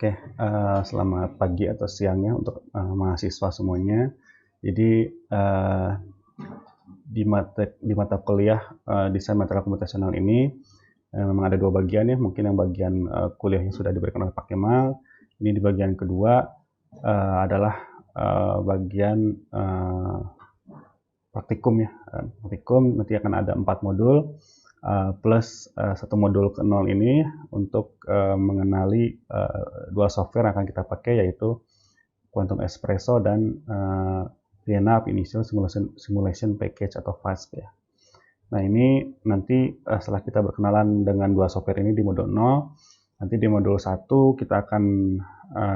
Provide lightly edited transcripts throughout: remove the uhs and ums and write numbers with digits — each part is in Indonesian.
Oke, selamat pagi atau siangnya untuk mahasiswa semuanya. Jadi di mata kuliah desain material komputasional ini memang ada dua bagian ya. Mungkin yang bagian kuliahnya sudah diberikan oleh Pak Kemal. Ini di bagian kedua adalah bagian praktikum ya. Praktikum nanti akan ada 4 modul plus satu modul ke 0 ini untuk mengenali dua software yang akan kita pakai, yaitu Quantum Espresso dan Vienna App Initio Simulation Package atau FASP ya. Nah, ini nanti setelah kita berkenalan dengan dua software ini di modul 0, nanti di modul 1 kita akan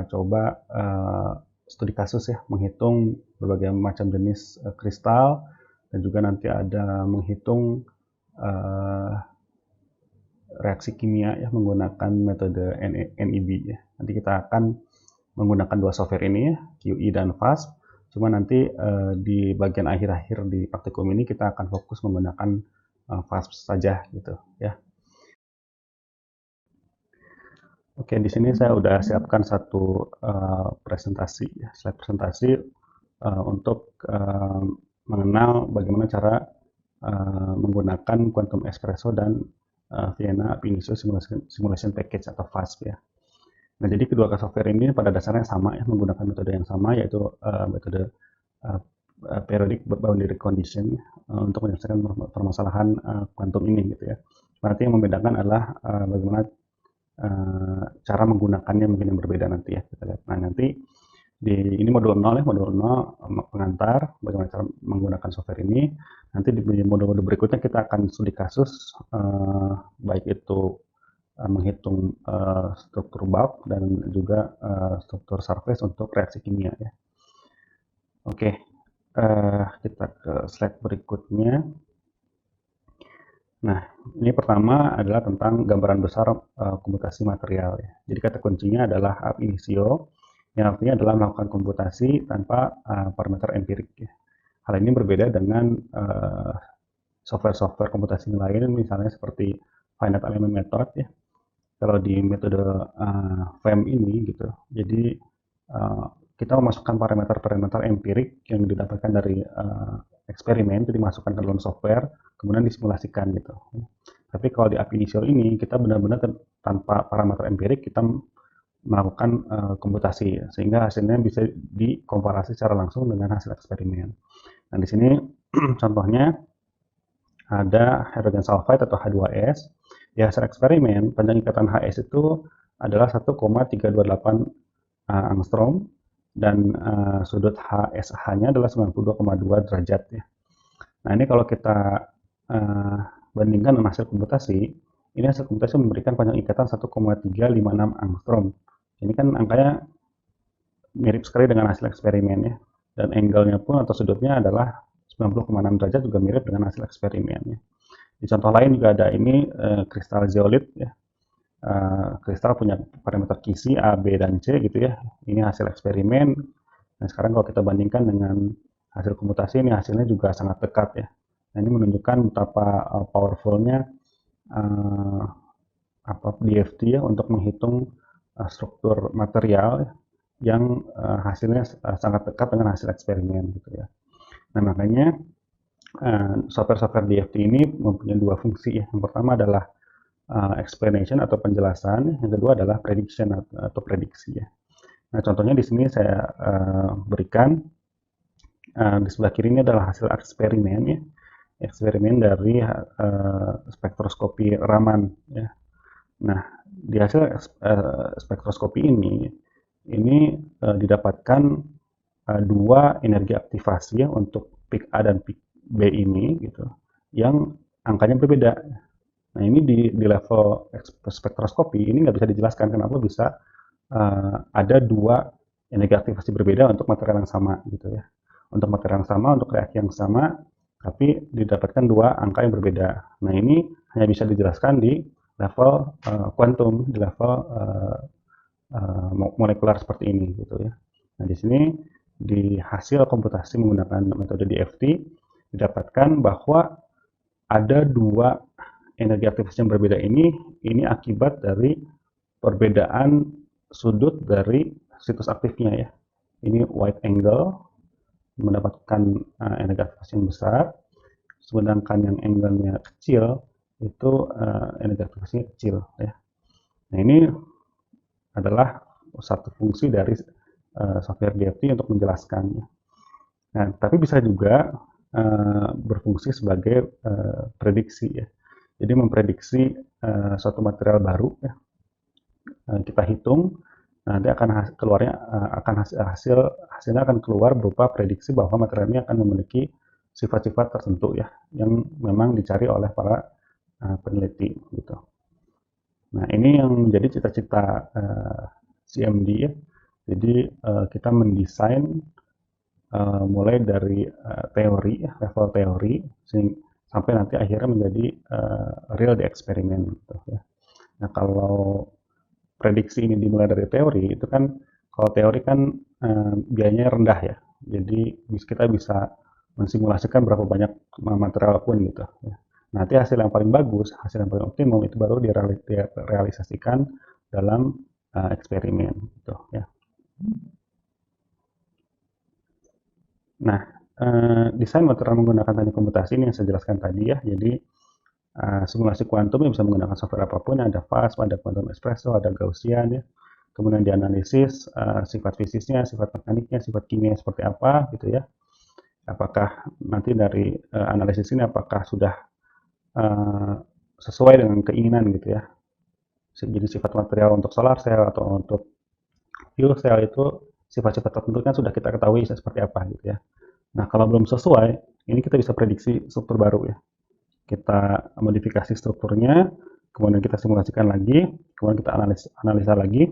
coba studi kasus ya, menghitung berbagai macam jenis kristal, dan juga nanti ada menghitung reaksi kimia ya menggunakan metode NEB ya. Nanti kita akan menggunakan dua software ini ya, QE dan FASP. Cuma nanti di bagian akhir-akhir di praktikum ini kita akan fokus menggunakan FASP saja gitu ya. Oke, di sini saya udah siapkan satu presentasi ya, slide presentasi untuk mengenal bagaimana cara menggunakan Quantum Espresso dan Vienna App Initio Simulation Package atau FASP ya. Nah, jadi kedua software ini pada dasarnya sama ya, menggunakan metode yang sama, yaitu metode periodic boundary condition untuk menyelesaikan permasalahan kuantum ini gitu ya. Berarti yang membedakan adalah bagaimana cara menggunakannya mungkin yang berbeda nanti ya kita lihat. Nah, nanti ini modul 0 ya, modul 0 pengantar bagaimana cara menggunakan software ini. Nanti di modul-modul berikutnya kita akan studi kasus baik itu menghitung struktur bulk dan juga struktur surface untuk reaksi kimia ya. Oke, kita ke slide berikutnya. Nah, ini pertama adalah tentang gambaran besar komputasi material ya. Jadi kata kuncinya adalah ab initio, yang artinya adalah melakukan komputasi tanpa parameter empirik ya. Hal ini berbeda dengan software-software komputasi lain, misalnya seperti finite element method ya. Kalau di metode FEM ini gitu, jadi kita memasukkan parameter-parameter empirik yang didapatkan dari eksperimen, itu dimasukkan ke dalam software, kemudian disimulasikan gitu. Tapi kalau di ab initio ini kita benar-benar tanpa parameter empirik kita melakukan komputasi, sehingga hasilnya bisa dikomparasi secara langsung dengan hasil eksperimen. Nah, di sini contohnya ada hydrogen sulfide atau H2S. Di hasil eksperimen, panjang ikatan HS itu adalah 1,328 angstrom dan sudut HSH-nya adalah 92,2 derajat ya. Nah, ini kalau kita bandingkan dengan hasil komputasi, ini hasil komputasi memberikan panjang ikatan 1,356 angstrom. Ini kan angkanya mirip sekali dengan hasil eksperimen ya. Dan angle-nya pun atau sudutnya adalah 90,6 derajat, juga mirip dengan hasil eksperimen ya. Di contoh lain juga ada ini kristal zeolit ya. Kristal punya parameter kisi A, B, dan C gitu ya. Ini hasil eksperimen. Nah, sekarang kalau kita bandingkan dengan hasil komputasi, ini hasilnya juga sangat dekat ya. Nah, ini menunjukkan betapa powerfulnya DFT ya untuk menghitung struktur material yang hasilnya sangat dekat dengan hasil eksperimen gitu ya. Nah, makanya software-software DFT ini mempunyai dua fungsi ya. Yang pertama adalah explanation atau penjelasan, yang kedua adalah prediction atau prediksi ya. Nah, contohnya di sini saya berikan di sebelah kiri ini adalah hasil eksperimen ya, eksperimen dari spektroskopi Raman ya. Nah, di hasil spektroskopi ini didapatkan dua energi aktivasi ya untuk peak A dan peak B ini gitu, yang angkanya berbeda. Nah, ini di level spektroskopi ini nggak bisa dijelaskan kenapa bisa ada dua energi aktivasi berbeda untuk material yang sama gitu ya. Untuk material yang sama, untuk reaksi yang sama, tapi didapatkan dua angka yang berbeda. Nah, ini hanya bisa dijelaskan di level kuantum, di level molekular seperti ini gitu ya. Nah, di sini di hasil komputasi menggunakan metode DFT didapatkan bahwa ada dua energi aktivasi yang berbeda ini akibat dari perbedaan sudut dari situs aktifnya ya. Ini wide angle mendapatkan energi aktivasi yang besar, sedangkan yang angle-nya kecil itu energi aktivasinya kecil ya. Nah, ini adalah satu fungsi dari software DFT untuk menjelaskannya. Nah, tapi bisa juga berfungsi sebagai prediksi ya. Jadi memprediksi suatu material baru ya. Kita hitung, nanti akan keluarnya hasilnya akan keluar berupa prediksi bahwa material ini akan memiliki sifat-sifat tertentu ya, yang memang dicari oleh para peneliti gitu. Nah, ini yang menjadi cita-cita CMD ya. Jadi kita mendesain mulai dari teori, level teori, sampai nanti akhirnya menjadi real di eksperimen gitu ya. Nah, kalau prediksi ini dimulai dari teori, itu kan kalau teori kan biayanya rendah ya. Jadi kita bisa mensimulasikan berapa banyak material pun gitu ya. Nanti hasil yang paling bagus, hasil yang paling optimum itu baru direalisasikan dalam eksperimen gitu ya. Nah, desain material menggunakan teknik komputasi ini yang saya jelaskan tadi ya. Jadi simulasi kuantum yang bisa menggunakan software apapun, ada fast, ada quantum espresso, ada Gaussian ya. Kemudian dianalisis sifat fisiknya, sifat mekaniknya, sifat kimia seperti apa gitu ya. Apakah nanti dari analisis ini apakah sudah sesuai dengan keinginan gitu ya. Jadi sifat material untuk solar cell atau untuk fuel cell itu sifat-sifat tertentu kan sudah kita ketahui seperti apa gitu ya. Nah, kalau belum sesuai, ini kita bisa prediksi struktur baru ya. Kita modifikasi strukturnya, kemudian kita simulasikan lagi, kemudian kita analisa lagi,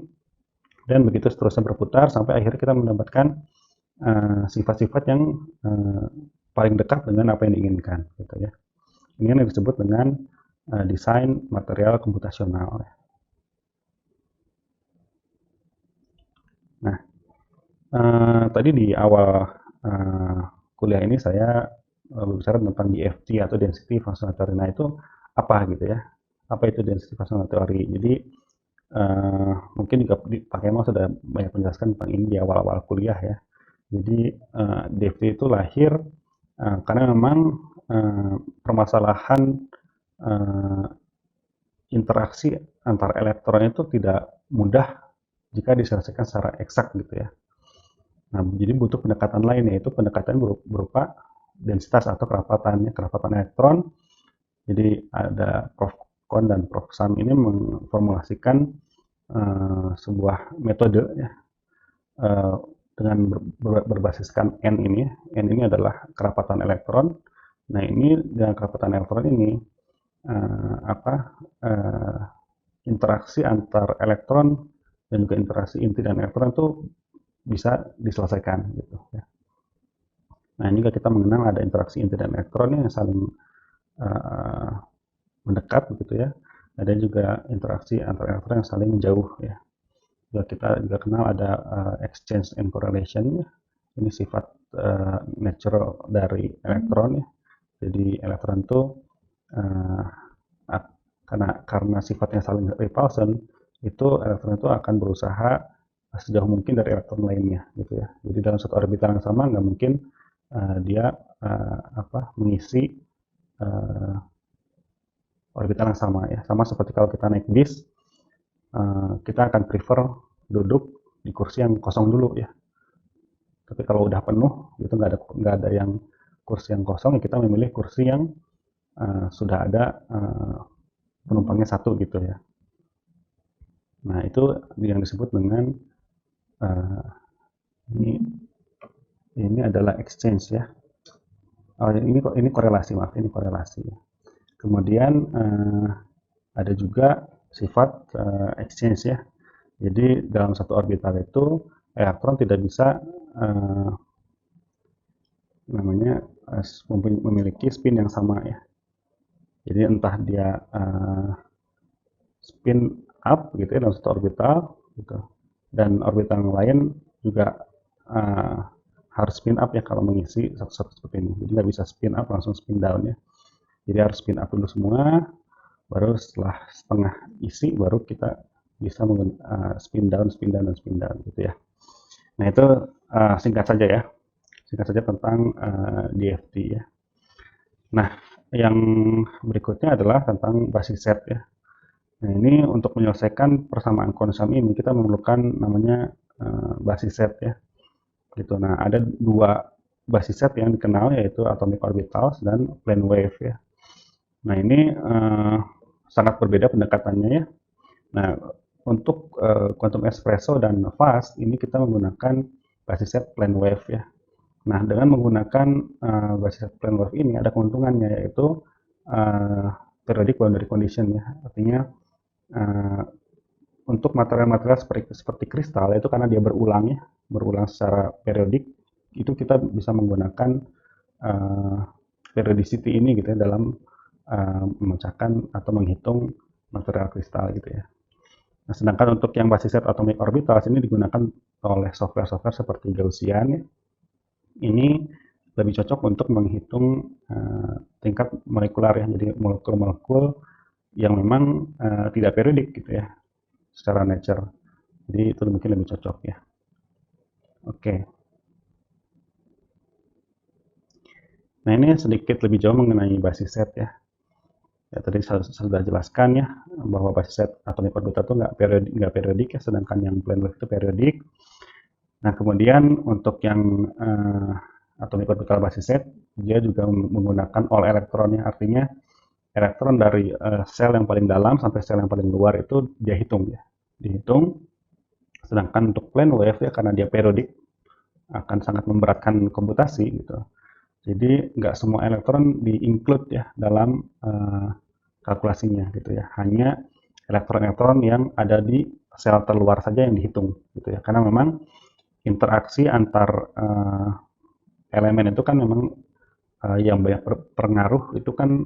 dan begitu seterusnya berputar sampai akhirnya kita mendapatkan sifat-sifat yang paling dekat dengan apa yang diinginkan gitu ya. Ini yang disebut dengan desain material komputasional. Nah, tadi di awal kuliah ini saya berbicara tentang DFT atau Density Functional Theory. Nah, itu apa gitu ya? Apa itu Density Functional Theory? Jadi mungkin juga Pak Kemal sudah banyak menjelaskan tentang ini di awal-awal kuliah ya. Jadi DFT itu lahir karena memang permasalahan interaksi antar elektron itu tidak mudah jika diselesaikan secara eksak gitu ya. Nah, jadi butuh pendekatan lain, yaitu pendekatan berupa densitas atau kerapatan elektron. Jadi ada Prof. Kohn dan Prof. Sam ini memformulasikan sebuah metode ya, dengan berbasiskan N ini. N ini adalah kerapatan elektron. Nah, ini dengan kerapatan elektron ini interaksi antar elektron dan juga interaksi inti dan elektron itu bisa diselesaikan gitu ya. Nah, ini juga kita mengenal ada interaksi inti dan elektron yang saling mendekat begitu ya. Ada juga interaksi antar elektron yang saling jauh ya. Juga kita juga kenal ada exchange and correlation ya. Ini sifat natural dari elektron ya. Jadi elektron itu karena sifatnya saling repulsion, itu elektron itu akan berusaha sejauh mungkin dari elektron lainnya gitu ya. Jadi dalam satu orbital yang sama nggak mungkin dia mengisi orbital yang sama ya. Sama seperti kalau kita naik bis, kita akan prefer duduk di kursi yang kosong dulu ya. Tapi kalau udah penuh, itu nggak ada yang kursi yang kosong, ya kita memilih kursi yang sudah ada penumpangnya satu gitu ya. Nah, itu yang disebut dengan ini adalah exchange ya. Oh, ini korelasi, maaf, ini korelasi. Kemudian ada juga sifat exchange ya. Jadi dalam satu orbital itu elektron tidak bisa memiliki spin yang sama ya. Jadi entah dia spin up gitu ya dalam satu orbital gitu, dan orbital yang lain juga harus spin up ya kalau mengisi satu-satu seperti ini. Jadi nggak bisa spin up langsung spin down ya. Jadi harus spin up dulu semua, baru setelah setengah isi baru kita bisa spin down, spin down, dan spin down gitu ya. Nah itu singkat saja ya, singkat saja tentang DFT ya. Nah yang berikutnya adalah tentang basis set ya. Nah ini untuk menyelesaikan persamaan konsum ini kita memerlukan namanya basis set ya. Gitu. Nah ada dua basis set yang dikenal yaitu atomic orbitals dan plane wave ya. Nah ini sangat berbeda pendekatannya ya. Nah untuk quantum espresso dan fast ini kita menggunakan basis set plane wave ya. Nah dengan menggunakan basis set plane wave ini ada keuntungannya yaitu periodic boundary condition ya. Artinya untuk material-material seperti kristal itu karena dia berulang ya, berulang secara periodik, itu kita bisa menggunakan periodicity ini gitu ya dalam memecahkan atau menghitung material kristal gitu ya. Nah, sedangkan untuk yang basis set atomic orbitals ini digunakan oleh software-software seperti Gaussian ya. Ini lebih cocok untuk menghitung tingkat molekular ya, jadi molekul-molekul yang memang tidak periodik gitu ya secara nature. Jadi itu mungkin lebih cocok ya. Oke. Nah ini sedikit lebih jauh mengenai basis set ya. Ya tadi saya sudah jelaskan ya bahwa basis set atomic orbital itu nggak periodik ya, sedangkan yang plane wave itu periodik. Nah kemudian untuk yang atomic orbital basis set dia juga menggunakan all elektron ya, artinya elektron dari sel yang paling dalam sampai sel yang paling luar itu dia hitung ya, dihitung. Sedangkan untuk plane wave ya karena dia periodik akan sangat memberatkan komputasi gitu. Jadi nggak semua elektron di-include ya dalam kalkulasinya gitu ya. Hanya elektron-elektron yang ada di sel terluar saja yang dihitung gitu ya. Karena memang interaksi antar elemen itu kan memang yang banyak berpengaruh itu kan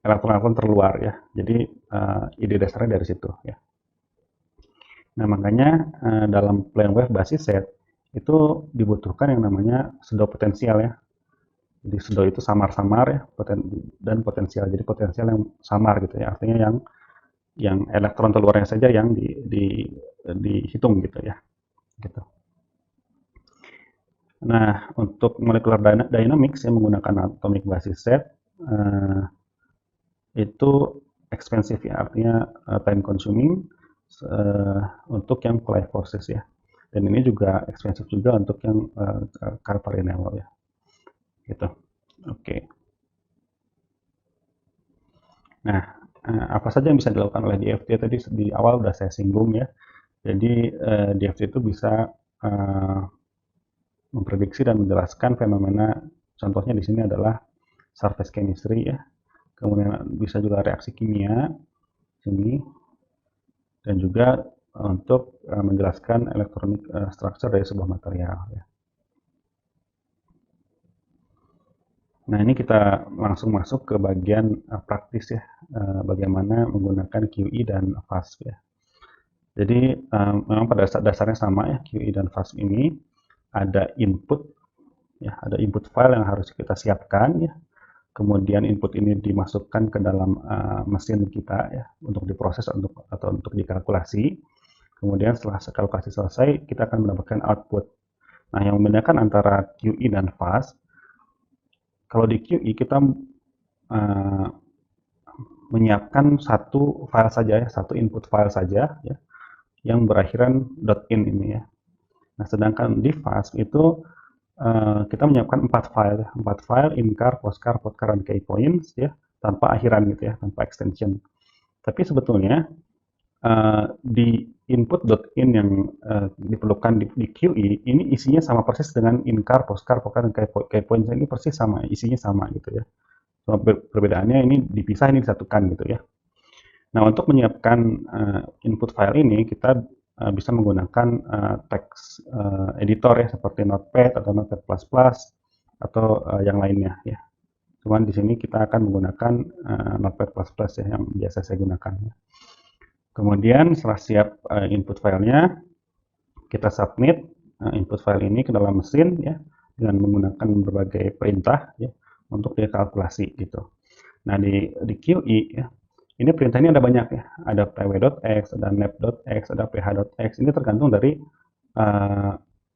elektron-elektron terluar ya. Jadi ide dasarnya dari situ ya. Nah makanya dalam plane wave basis set itu dibutuhkan yang namanya pseudo potensial ya. Jadi pseudo itu samar-samar ya, dan potensial. Jadi potensial yang samar gitu ya. Artinya yang elektron terluarnya saja yang dihitung gitu ya. Gitu. Nah, untuk molecular dynamics yang menggunakan atomic basis set itu expensive ya, artinya time consuming untuk yang Colli forces ya. Dan ini juga expensive juga untuk yang Karp-Parrinello ya. Gitu. Oke. Nah, apa saja yang bisa dilakukan oleh DFT tadi di awal sudah saya singgung ya. Jadi DFT itu bisa memprediksi dan menjelaskan fenomena, contohnya di sini adalah surface chemistry ya. Kemudian bisa juga reaksi kimia sini, dan juga untuk menjelaskan electronic structure dari sebuah material ya. Nah ini kita langsung masuk ke bagian praktis ya, bagaimana menggunakan QE dan FAST ya. Jadi memang pada dasarnya sama ya, QE dan FAST ini ada input ya, ada input file yang harus kita siapkan ya. Kemudian input ini dimasukkan ke dalam mesin kita ya untuk diproses atau untuk dikalkulasi. Kemudian setelah kalkulasi selesai kita akan mendapatkan output. Nah yang membedakan antara QE dan FAST, kalau di QE kita menyiapkan satu file saja ya, satu input file saja ya, yang berakhiran .in ini ya. Nah sedangkan di FAST itu kita menyiapkan 4 file, incar, postcar, podcar, dan key points ya, tanpa akhiran gitu ya, tanpa extension. Tapi sebetulnya di input.in yang diperlukan di QE ini isinya sama persis dengan incar, postcar, podcar, dan key points ini persis sama, isinya sama gitu ya. Cuma perbedaannya ini dipisah, ini disatukan gitu ya. Nah untuk menyiapkan input file ini kita bisa menggunakan text editor ya seperti Notepad atau Notepad++ atau yang lainnya ya. Cuman di sini kita akan menggunakan Notepad++ ya yang biasa saya gunakan. Ya. Kemudian setelah siap input filenya, kita submit input file ini ke dalam mesin ya dengan menggunakan berbagai perintah ya untuk dikalkulasi gitu. Nah di QE ya Ini perintah ini ada banyak ya, ada pw.x, ada nep.x, ada ph.x. Ini tergantung dari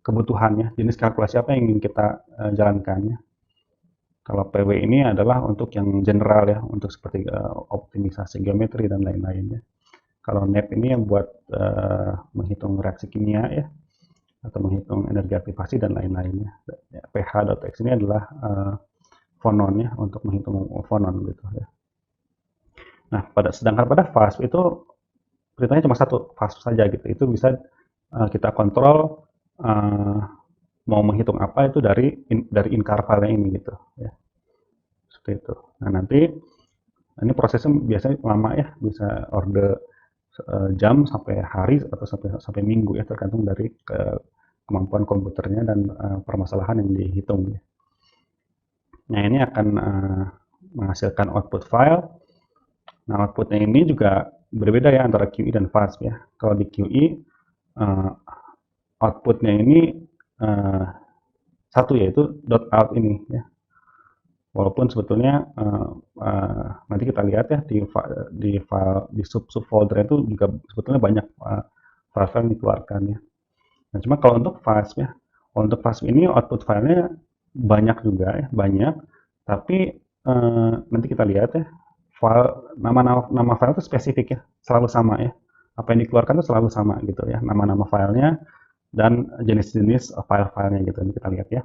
kebutuhannya, jenis kalkulasi apa yang ingin kita jalankan ya. Kalau PW ini adalah untuk yang general ya, untuk seperti optimisasi geometri dan lain-lainnya. Kalau NEP ini yang buat menghitung reaksi kimia ya, atau menghitung energi aktivasi dan lain-lainnya. Ya, pH.x ini adalah fonon ya, untuk menghitung fonon gitu ya. Nah, sedangkan pada FAST itu perintahnya cuma satu, FAST saja gitu. Itu bisa kita kontrol mau menghitung apa itu dari incar file ini gitu ya. Seperti itu. Nah, nanti ini prosesnya biasanya lama ya, bisa order jam sampai hari atau sampai minggu ya, tergantung dari kemampuan komputernya dan permasalahan yang dihitung ya. Nah, ini akan menghasilkan output file. Nah, outputnya ini juga berbeda ya antara QE dan FAST ya. Kalau di QE outputnya ini satu, yaitu .out ini ya. Walaupun sebetulnya nanti kita lihat ya di file di subfolder itu juga sebetulnya banyak file-file yang dikeluarkan ya. Nah, cuma kalau untuk FAST ya, kalau untuk FAST ini output filenya banyak juga ya, banyak. Tapi nanti kita lihat ya, file nama file itu spesifik ya, selalu sama ya. Apa yang dikeluarkan itu selalu sama gitu ya, nama-nama filenya dan jenis-jenis file-filenya gitu. Ini kita lihat ya.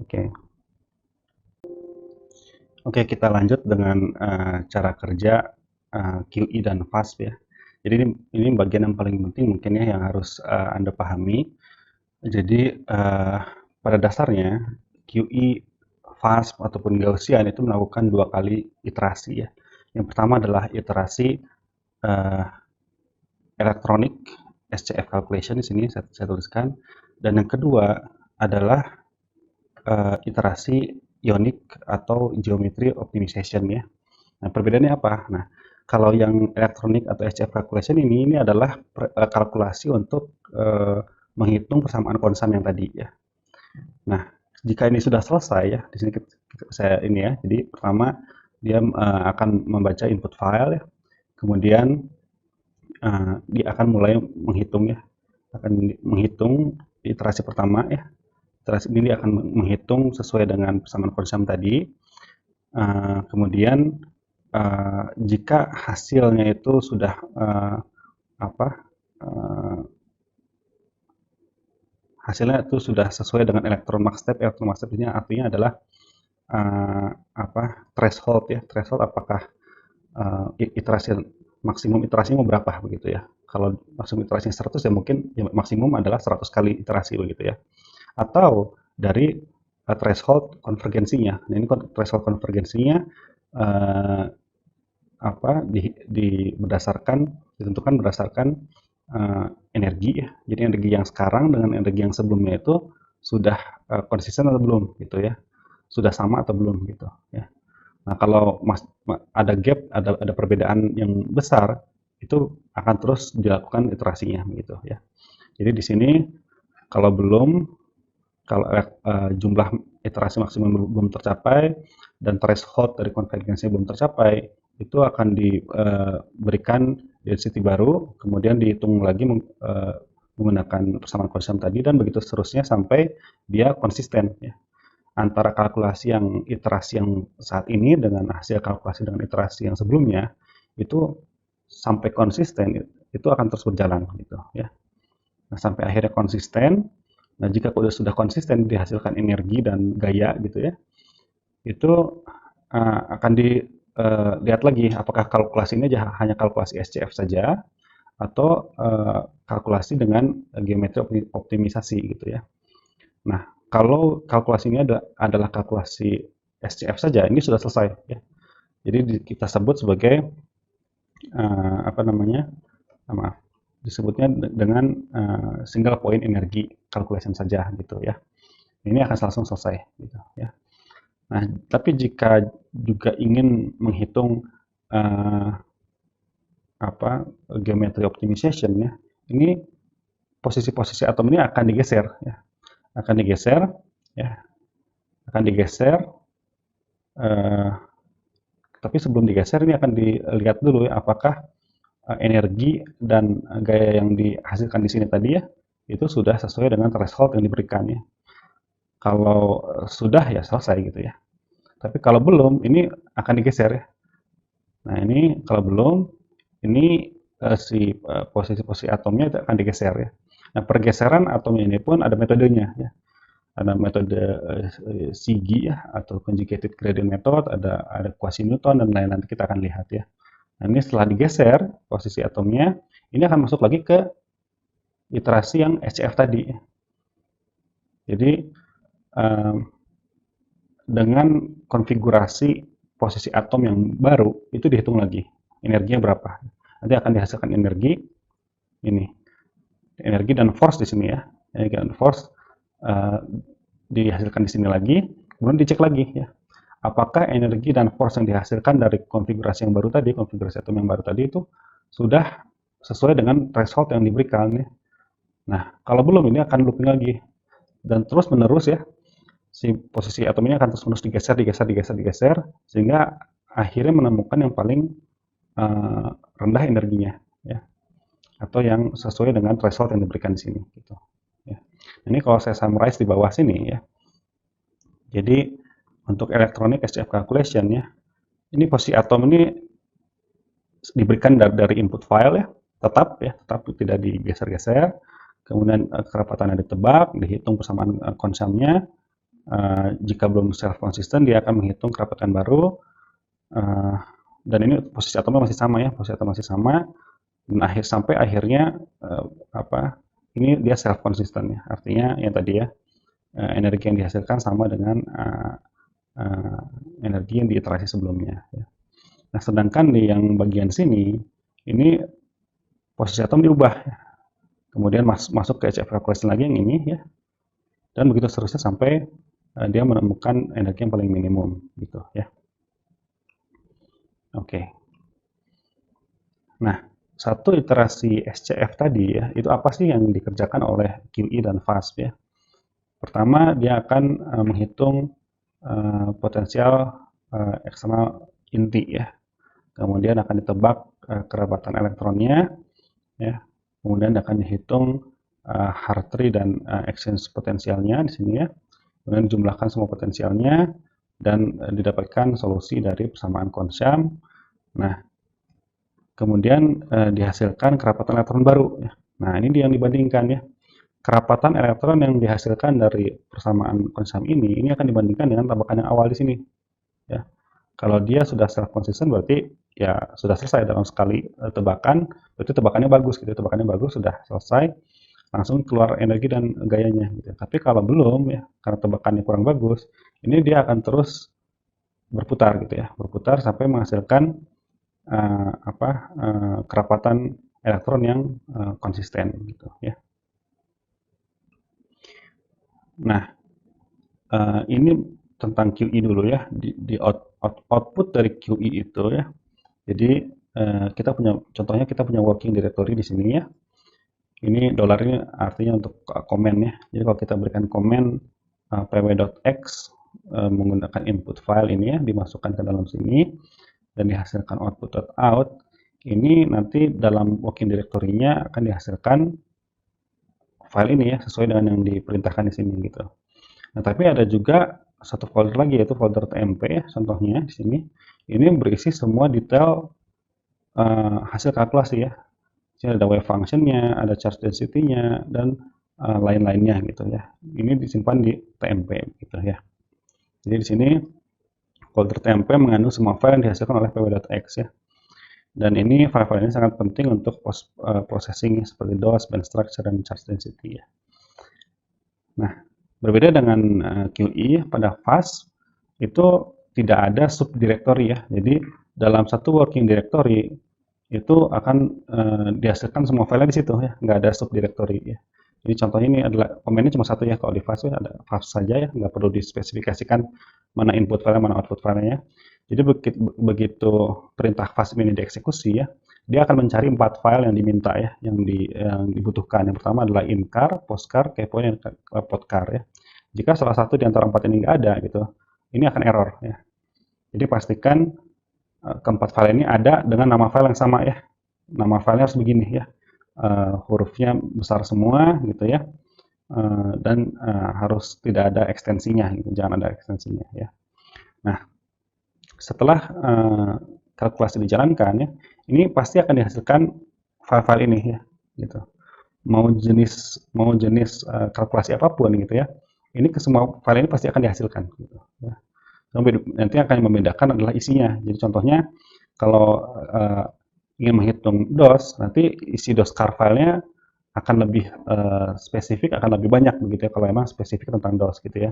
Oke. Oke, kita lanjut dengan cara kerja QE dan FAST ya. Jadi ini bagian yang paling penting mungkin ya yang harus Anda pahami. Jadi pada dasarnya QE, FAST ataupun Gaussian itu melakukan 2 kali iterasi ya. Yang pertama adalah iterasi elektronik SCF calculation, di sini saya tuliskan, dan yang kedua adalah iterasi ionic atau geometry optimization ya. Nah, perbedaannya apa? Nah, kalau yang elektronik atau SCF calculation ini adalah kalkulasi untuk menghitung persamaan konstan yang tadi ya. Nah, jika ini sudah selesai ya, di sini saya ini ya. Jadi pertama dia akan membaca input file ya. Kemudian dia akan mulai menghitung ya. Akan menghitung iterasi pertama ya. Iterasi ini dia akan menghitung sesuai dengan persamaan konstan tadi. Kemudian jika hasilnya itu sudah hasilnya itu sudah sesuai dengan elektron max step. Elektron max step ini artinya adalah threshold ya. Threshold apakah iterasi maksimum iterasinya mau berapa begitu ya. Kalau maksimum iterasinya 100 ya mungkin ya maksimum adalah 100 kali iterasi begitu ya. Atau dari threshold konvergensinya. Nah, ini threshold konvergensinya ditentukan berdasarkan energi ya. Jadi energi yang sekarang dengan energi yang sebelumnya itu sudah konsisten atau belum gitu ya. Sudah sama atau belum gitu ya. Nah, kalau ada gap, ada perbedaan yang besar, itu akan terus dilakukan iterasinya gitu ya. Jadi di sini kalau jumlah iterasi maksimum belum tercapai dan threshold dari konvergensi belum tercapai, itu akan diberikan density baru, kemudian dihitung lagi menggunakan persamaan konstan tadi, dan begitu seterusnya sampai dia konsisten ya. Antara kalkulasi yang iterasi yang saat ini dengan hasil kalkulasi dengan iterasi yang sebelumnya itu sampai konsisten itu akan terus berjalan gitu ya. Nah, sampai akhirnya konsisten. Nah, jika sudah konsisten dihasilkan energi dan gaya gitu ya, itu akan dilihat lagi apakah kalkulasi ini hanya kalkulasi SCF saja atau kalkulasi dengan geometri optimisasi gitu ya. Nah, kalau kalkulasi ini adalah kalkulasi SCF saja, ini sudah selesai ya. Jadi kita sebut sebagai disebutnya dengan single point energy calculation saja gitu ya. Ini akan langsung selesai gitu ya. Nah, tapi jika juga ingin menghitung geometry optimization ya, ini posisi-posisi atom ini akan digeser ya. Akan digeser Tapi sebelum digeser ini akan dilihat dulu ya apakah energi dan gaya yang dihasilkan di sini tadi ya itu sudah sesuai dengan threshold yang diberikan ya. Kalau sudah ya selesai gitu ya. Tapi kalau belum ini akan digeser ya. Nah ini kalau belum ini posisi-posisi atomnya itu akan digeser ya. Nah pergeseran atom ini pun ada metodenya ya. Ada metode Sigi ya atau conjugated gradient method, ada quasi-Newton dan lain-lain, nanti kita akan lihat ya. Nah, ini setelah digeser posisi atomnya, ini akan masuk lagi ke iterasi yang SCF tadi. Jadi dengan konfigurasi posisi atom yang baru itu dihitung lagi energinya berapa. Nanti akan dihasilkan energi ini, energi dan force di sini ya, energi dan force dihasilkan di sini lagi, kemudian dicek lagi ya, apakah energi dan force yang dihasilkan dari konfigurasi yang baru tadi, konfigurasi atom yang baru tadi itu sudah sesuai dengan threshold yang diberikan ya. Nah, kalau belum ini akan looping lagi dan terus menerus ya, si posisi atom ini akan terus menerus digeser sehingga akhirnya menemukan yang paling rendah energinya ya, atau yang sesuai dengan threshold yang diberikan di sini gitu ya. Ini kalau saya summarize di bawah sini ya. Jadi untuk electronic SCF calculation ya, ini posisi atom ini diberikan dari input file ya, tetap tidak digeser-geser. Kemudian kerapatannya ditebak, dihitung persamaan konsamnya. Jika belum self consistent, dia akan menghitung kerapatan baru. Dan ini posisi atomnya masih sama ya, posisi atom masih sama. Dan sampai akhirnya ini dia self consistent ya, artinya yang tadi ya, energi yang dihasilkan sama dengan energi yang di iterasi sebelumnya ya. Nah, sedangkan di yang bagian sini ini posisi atom diubah ya. Kemudian masuk ke HF calculation lagi yang ini ya, dan begitu seterusnya sampai dia menemukan energi yang paling minimum gitu ya. Oke. Nah, satu iterasi SCF tadi ya, itu apa sih yang dikerjakan oleh QE dan FASB ya? Pertama, dia akan menghitung potensial eksternal inti ya. Kemudian akan ditebak kerabatan elektronnya ya. Kemudian akan dihitung Hartree dan exchange potensialnya di sini ya. Kemudian jumlahkan semua potensialnya dan didapatkan solusi dari persamaan Kohn-Sham. Nah, kemudian dihasilkan kerapatan elektron baru ya. Nah, ini yang dibandingkan ya. Kerapatan elektron yang dihasilkan dari persamaan Kohn-Sham ini akan dibandingkan dengan tabakan yang awal di sini ya. Kalau dia sudah self consistent berarti ya sudah selesai dalam sekali tebakan, berarti tebakannya bagus gitu, tebakannya bagus sudah selesai, langsung keluar energi dan gayanya gitu. Tapi kalau belum ya, karena tebakannya kurang bagus, ini dia akan terus berputar gitu ya, berputar sampai menghasilkan kerapatan elektron yang konsisten gitu ya. Nah, ini tentang QE dulu ya, di output dari QE itu ya. Jadi kita punya working directory di sini ya. Ini dolar ini artinya untuk komen ya. Jadi kalau kita berikan komen pw.x menggunakan input file ini ya, dimasukkan ke dalam sini dan dihasilkan output.out, ini nanti dalam working directory-nya akan dihasilkan file ini ya, sesuai dengan yang diperintahkan di sini gitu. Nah, tapi ada juga satu folder lagi, yaitu folder tmp ya, contohnya di sini. Ini berisi semua detail hasil kalkulasi ya. Di sini ada wave function-nya, ada charge density-nya, dan lain-lainnya gitu ya. Ini disimpan di tmp gitu ya. Jadi di sini folder tmp mengandung semua file yang dihasilkan oleh pw.x ya. Dan ini file-file ini sangat penting untuk processing seperti DOS, band structure, dan charge density ya. Nah, berbeda dengan QE, pada FAST itu tidak ada subdirectory ya. Jadi dalam satu working directory itu akan dihasilkan semua file di situ ya, nggak ada subdirectory ya. Jadi contohnya ini adalah komennya cuma satu ya, kalau di FAST ya ada FAST saja ya, nggak perlu dispesifikasikan mana input file, mana output filenya. Jadi begitu perintah FAST ini dieksekusi ya, dia akan mencari 4 file yang diminta ya, yang dibutuhkan. Yang pertama adalah incar, postcar, keypoint, dan potcar ya. Jika salah satu di antara 4 ini nggak ada gitu, ini akan error ya. Jadi pastikan keempat file ini ada dengan nama file yang sama ya. Nama filenya harus begini ya. Hurufnya besar semua gitu ya. Dan harus tidak ada ekstensinya gitu. Jangan ada ekstensinya ya. Nah, setelah kalkulasi dijalankan ya, ini pasti akan dihasilkan file-file ini ya gitu. Mau jenis kalkulasi apapun gitu ya, ini ke semua file ini pasti akan dihasilkan gitu ya. Nanti akan membedakan adalah isinya. Jadi contohnya kalau ingin menghitung DOS, nanti isi DOS car filenya akan lebih spesifik, akan lebih banyak begitu ya, kalau memang spesifik tentang DOS gitu ya.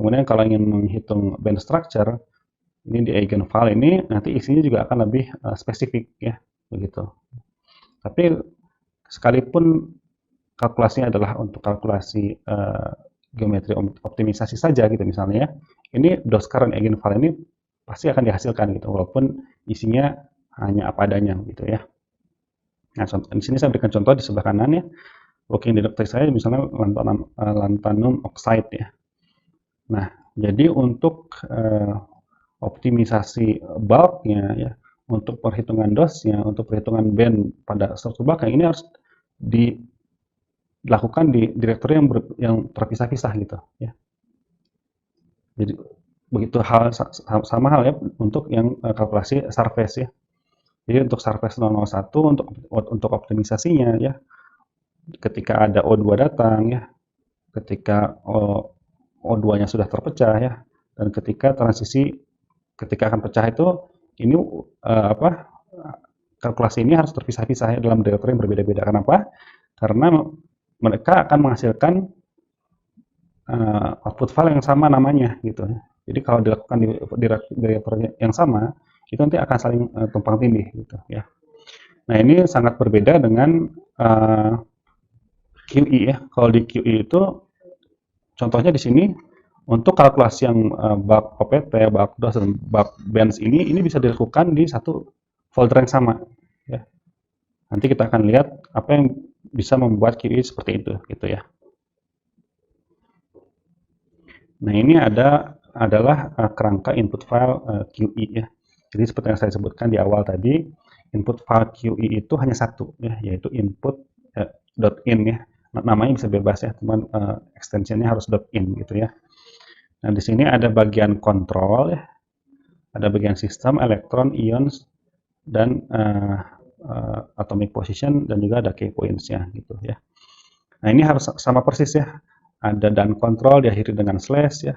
Kemudian kalau ingin menghitung band structure, ini di eigenfile ini nanti isinya juga akan lebih spesifik ya, begitu. Tapi sekalipun kalkulasinya adalah untuk kalkulasi geometri optimisasi saja gitu misalnya ya, ini DOS current eigenfile ini pasti akan dihasilkan gitu, walaupun isinya hanya apa adanya gitu ya. Nah, di sini saya berikan contoh di sebelah kanan ya. Working directory saya misalnya lanthanum oxide ya. Nah, jadi untuk optimisasi bulknya ya, untuk perhitungan DOS-nya, untuk perhitungan band pada struktur belakang ini harus dilakukan di direktori yang terpisah-pisah gitu ya. Jadi begitu sama hal ya untuk yang kalkulasi surface ya. Jadi untuk surface 001 untuk optimisasinya ya, ketika ada O2 datang ya, ketika O2-nya sudah terpecah ya, dan ketika ketika akan pecah itu ini kalkulasi ini harus terpisah-pisah ya dalam direktori yang berbeda-beda. Kenapa? Karena mereka akan menghasilkan output file yang sama namanya gitu. Jadi kalau dilakukan di direktori yang sama, itu nanti akan saling tumpang tindih gitu ya. Nah, ini sangat berbeda dengan QE ya. Kalau di QE itu contohnya di sini untuk kalkulasi yang bug OPT, bug DOS dan bug BENS ini bisa dilakukan di satu folder yang sama ya. Nanti kita akan lihat apa yang bisa membuat QE seperti itu gitu ya. Nah, ini adalah kerangka input file QE ya. Jadi seperti yang saya sebutkan di awal tadi, input file QE itu hanya satu ya, yaitu input.in ya. Namanya bisa bebas ya, teman extensionnya harus .in gitu ya. Nah, di sini ada bagian kontrol ya, ada bagian sistem, elektron, ions, dan atomic position, dan juga ada key points-nya gitu ya. Nah, ini harus sama persis ya. Ada dan kontrol diakhiri dengan slash ya,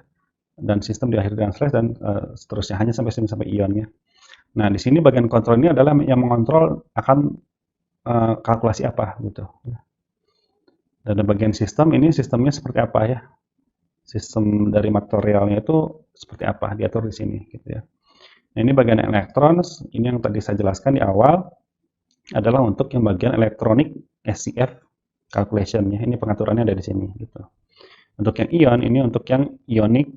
dan sistem diakhiri dengan slash, dan seterusnya hanya sampai sini sampai ion ya. Nah, di sini bagian kontrol ini adalah yang mengontrol akan kalkulasi apa gitu. Dan bagian sistem ini sistemnya seperti apa ya? Sistem dari materialnya itu seperti apa, diatur di sini gitu ya. Nah, ini bagian elektron, ini yang tadi saya jelaskan di awal adalah untuk yang bagian elektronik SCF calculation ya. Ini pengaturannya ada di sini gitu. Untuk yang ion ini untuk yang ionic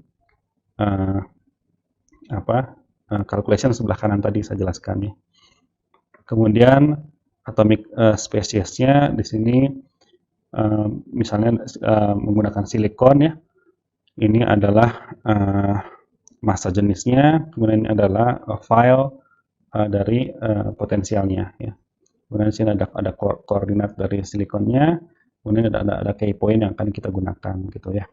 calculation sebelah kanan tadi saya jelaskan ya. Kemudian atomic speciesnya di sini misalnya menggunakan silikon ya. Ini adalah massa jenisnya, kemudian ini adalah file dari potensialnya ya. Kemudian di sini ada koordinat dari silikonnya, kemudian ada key point yang akan kita gunakan gitu ya.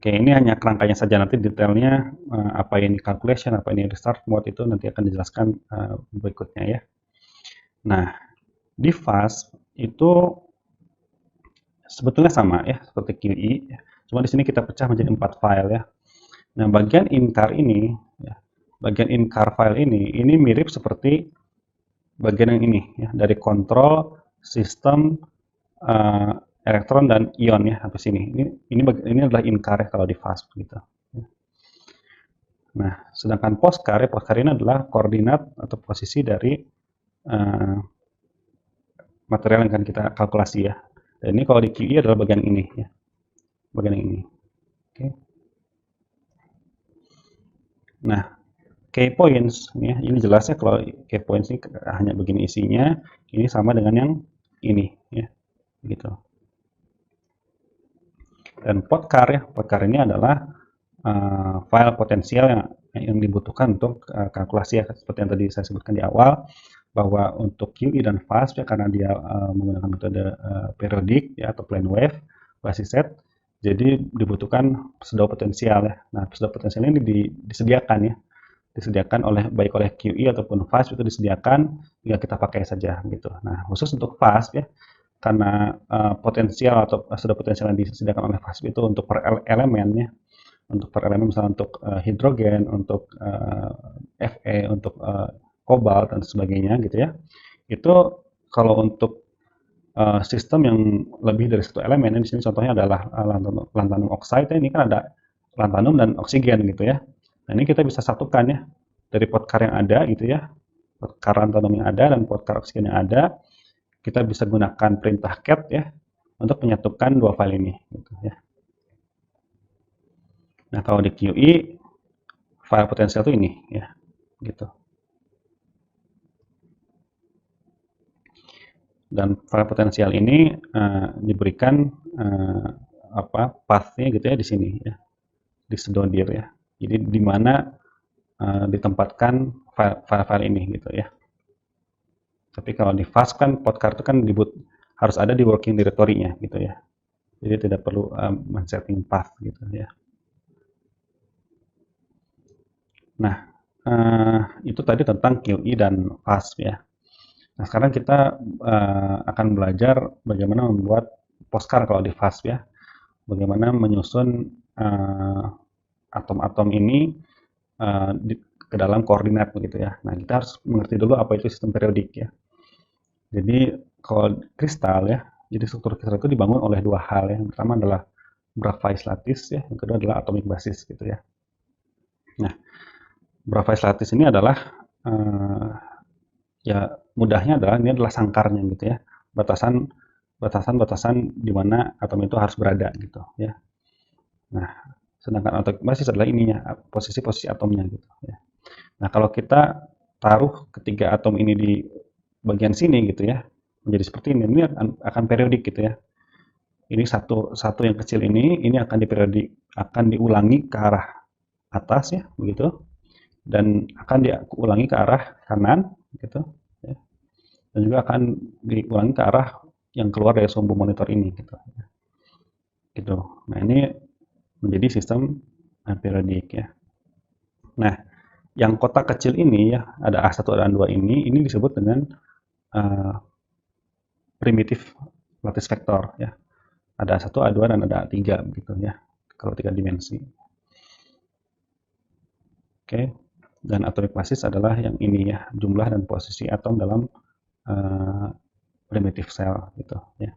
Oke, ini hanya kerangkanya saja, nanti detailnya apa ini calculation, apa ini restart mode itu nanti akan dijelaskan berikutnya ya. Nah, di fast itu sebetulnya sama ya seperti QE, cuma di sini kita pecah menjadi 4 file ya. Nah, bagian incar ini ya, bagian incar file ini mirip seperti bagian yang ini ya, dari kontrol sistem elektron dan ion ya sampai sini. Ini adalah incar ya kalau di fast gitu. Nah, sedangkan postcar ini adalah koordinat atau posisi dari material yang akan kita kalkulasi ya. Dan ini kalau di QE adalah bagian ini ya. Bagian yang ini. Oke. Nah, key points ya, ini jelas ya kalau key points ini hanya begini isinya, ini sama dengan yang ini ya. Gitu. Dan potcar ya, potcar ini adalah file potensial yang yang dibutuhkan untuk kalkulasi ya, seperti yang tadi saya sebutkan di awal, bahwa untuk QE dan fast ya, karena dia menggunakan metode periodik ya, atau plane wave basis set, jadi dibutuhkan pseudo potensial ya. Nah, pseudo potensial ini disediakan ya, disediakan baik oleh QE ataupun fast, itu disediakan, tinggal kita pakai saja gitu. Nah, khusus untuk fast ya, karena potensial atau pseudo potensial yang disediakan oleh fast itu untuk per elemennya, untuk per elemen misalnya untuk hidrogen, untuk Fe, untuk kobalt dan sebagainya gitu ya. Itu kalau untuk sistem yang lebih dari satu elemen, di sini contohnya adalah lanthanum oxide, ini kan ada lanthanum dan oksigen gitu ya. Nah, ini kita bisa satukan ya, dari pot-car yang ada gitu ya, pot-car lanthanum yang ada dan pot-car oksigen yang ada, kita bisa gunakan perintah cat ya untuk menyatukan dua file ini gitu ya. Nah, kalau di QE file potensial itu ini ya gitu. Dan file potensial ini diberikan path-nya gitu ya di sini ya, di sedodir ya. Jadi di mana ditempatkan file-file ini gitu ya. Tapi kalau di fast kan podcast itu kan harus ada di working directory-nya gitu ya. Jadi tidak perlu men-setting path gitu ya. Nah, itu tadi tentang QE dan fast ya. Nah, sekarang kita akan belajar bagaimana membuat postcard kalau di fast ya. Bagaimana menyusun atom-atom ini ke dalam koordinat begitu ya. Nah, kita harus mengerti dulu apa itu sistem periodik ya. Jadi kalau kristal ya, jadi struktur kristal itu dibangun oleh dua hal ya. Yang pertama adalah Bravais lattice ya, yang kedua adalah atomic basis gitu ya. Nah, Bravais lattice ini adalah ya mudahnya adalah ini adalah sangkarnya gitu ya. Batasan di mana atom itu harus berada gitu ya. Nah, sedangkan atomic basis adalah ininya, posisi-posisi atomnya gitu ya. Nah, kalau kita taruh ketiga atom ini di bagian sini gitu ya, menjadi seperti ini akan periodik gitu ya. Ini satu yang kecil ini akan akan diulangi ke arah atas ya, begitu, dan akan diulangi ke arah kanan gitu ya. Dan juga akan diulangi ke arah yang keluar dari sumbu monitor ini gitu. Gitu. Nah, ini menjadi sistem periodik ya. Nah, yang kotak kecil ini ya, ada A1 dan A2 ini disebut dengan primitif lattice vektor ya. Ada A1, A2 dan ada A3 begitu ya. Kalau 3 dimensi. Oke. Dan atomic basis adalah yang ini ya, jumlah dan posisi atom dalam primitive cell gitu ya.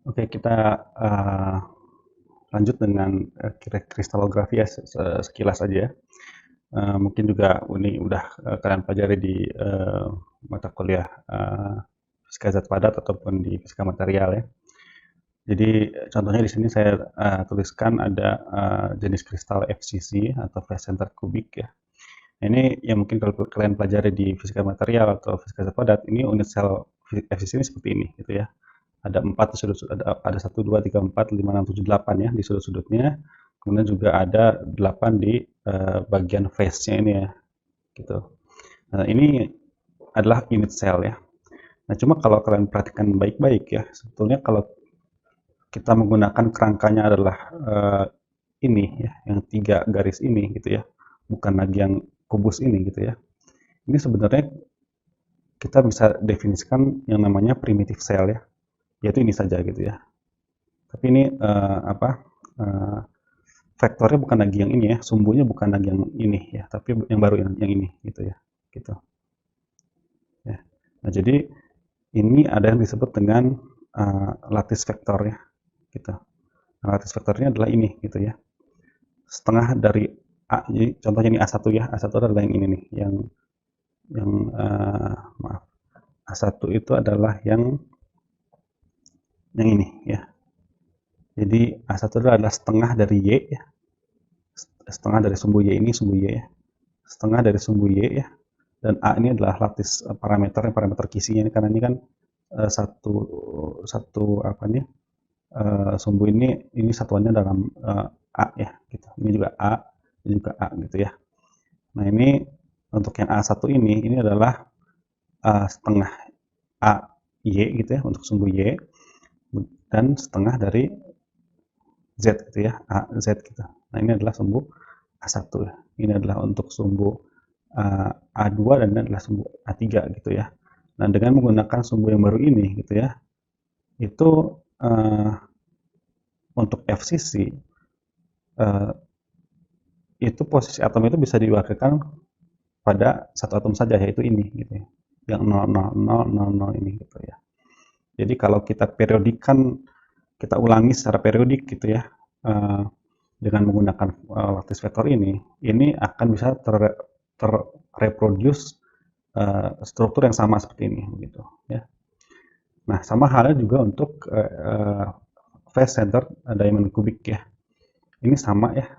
Oke, kita lanjut dengan kristalografi ya, sekilas aja. Mungkin juga ini udah kalian pelajari di mata kuliah fisika zat padat ataupun di fisika material ya. Jadi contohnya di sini saya tuliskan ada jenis kristal FCC atau phase center kubik ya. Ini yang mungkin kalau kalian pelajari di fisika material atau fisika zat padat, ini unit sel FCC ini seperti ini gitu ya. Ada 4 sudut, ada 1, 2, 3, 4, 5, 6, 7, 8 ya di sudut-sudutnya. Kemudian juga ada 8 di bagian face-nya ini ya. Gitu. Nah, ini adalah unit cell ya. Nah, cuma kalau kalian perhatikan baik-baik ya, sebetulnya kalau kita menggunakan kerangkanya adalah ini ya, yang 3 garis ini gitu ya, bukan lagi yang kubus ini gitu ya. Ini sebenarnya kita bisa definisikan yang namanya primitive cell ya, yaitu ini saja gitu ya. Tapi ini vektornya bukan lagi yang ini ya, sumbunya bukan lagi yang ini ya, tapi yang baru yang ini gitu ya, gitu. Ya. Nah, jadi ini ada yang disebut dengan lattice vektor ya, gitu. Nah, lattice vektornya adalah ini gitu ya. Setengah dari A, jadi contohnya ini A1 ya, A1 adalah yang ini nih, yang maaf, A1 itu adalah yang ini ya. Jadi A1 adalah setengah dari Y ya, setengah dari sumbu Y ini, sumbu Y ya, setengah dari sumbu Y ya, dan A ini adalah lattice parameter kisinya ini, karena ini kan satu apa nih, sumbu ini satuannya dalam A ya gitu. Ini juga A, ini juga A gitu ya. Nah, ini untuk yang A1 ini adalah setengah A Y gitu ya, untuk sumbu Y, dan setengah dari Z gitu ya, A Z gitu. Nah, ini adalah sumbu A1 ya. Ini adalah untuk sumbu A2 dan ini adalah sumbu A3 gitu ya. Nah, dengan menggunakan sumbu yang baru ini gitu ya, itu untuk FCC itu posisi atom itu bisa diwakilkan pada satu atom saja, yaitu ini gitu ya, yang 0,0000 ini gitu ya. Jadi kalau kita periodikan, kita ulangi secara periodik gitu ya, dengan menggunakan lattice vector ini akan bisa terreproduce struktur yang sama seperti ini gitu ya. Nah, sama halnya juga untuk face center diamond cubic ya. Ini sama ya,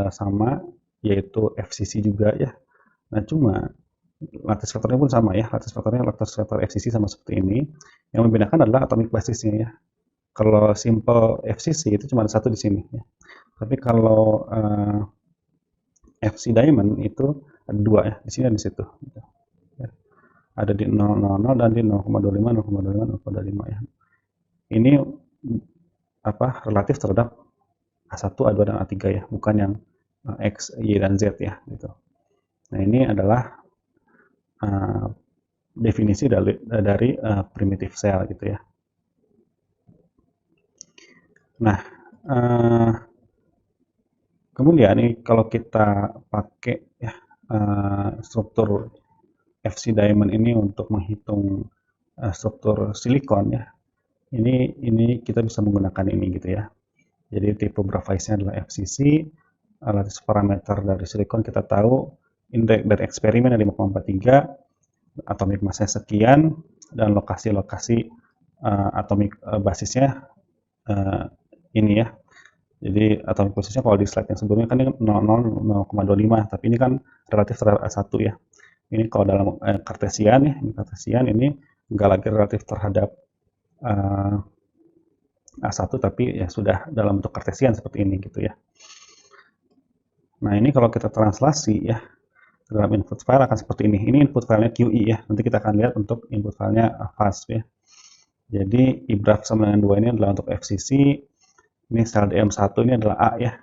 sama, yaitu FCC juga ya. Nah, cuma lattice vektornya pun sama ya, lattice vektor FCC sama seperti ini. Yang membedakan adalah atomic basisnya ya. Kalau simple FCC itu cuma ada satu di sini ya. Tapi kalau FC diamond itu ada dua ya, di sini dan di situ. Gitu. Ya. Ada di 0,00 dan di 0,25, 0,25, 0,25 ya. Ini relatif terhadap A1, A2, dan A3 ya, bukan yang X, Y, dan Z ya gitu. Nah, ini adalah definisi dari primitive cell gitu ya. Nah, kemudian ini kalau kita pakai ya, struktur FC diamond ini untuk menghitung struktur silikon ya, ini kita bisa menggunakan ini gitu ya. Jadi tipe Bravais-nya adalah FCC, lattice parameter dari silikon kita tahu, ini dari eksperimen 5,43, atomic massnya sekian, dan lokasi-lokasi atomic basisnya ini ya. Jadi atomic basisnya kalau di slide yang sebelumnya kan ini 0,25, tapi ini kan relatif terhadap A1 ya. Ini kalau dalam kartesian ya, ini enggak lagi relatif terhadap A1, tapi ya sudah dalam bentuk kartesian seperti ini gitu ya. Nah, ini kalau kita translasi ya, dalam input file akan seperti ini. Ini input filenya QE ya. Nanti kita akan lihat untuk input filenya fast ya. Jadi IBRAF sama dengan 2 ini adalah untuk FCC. Ini sel DM1 ini adalah A ya.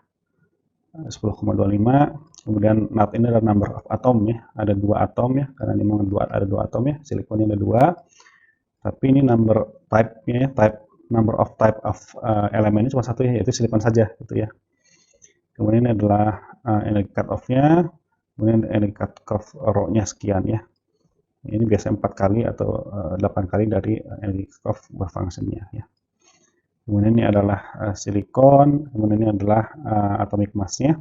10,25. Kemudian NAT ini adalah number of atom ya. Ada 2 atom ya, karena ini ada 2 atom ya. Silikonnya ada 2. Tapi ini number type-nya ya, number of type of elemennya cuma satu ya, yaitu silikon saja gitu ya. Kemudian ini adalah energy cut off-nya, kemudian energy cut off row-nya sekian ya. Ini biasanya 4 kali atau 8 kali dari energy cut off function-nya ya. Kemudian ini adalah silikon, kemudian ini adalah atomic mass-nya,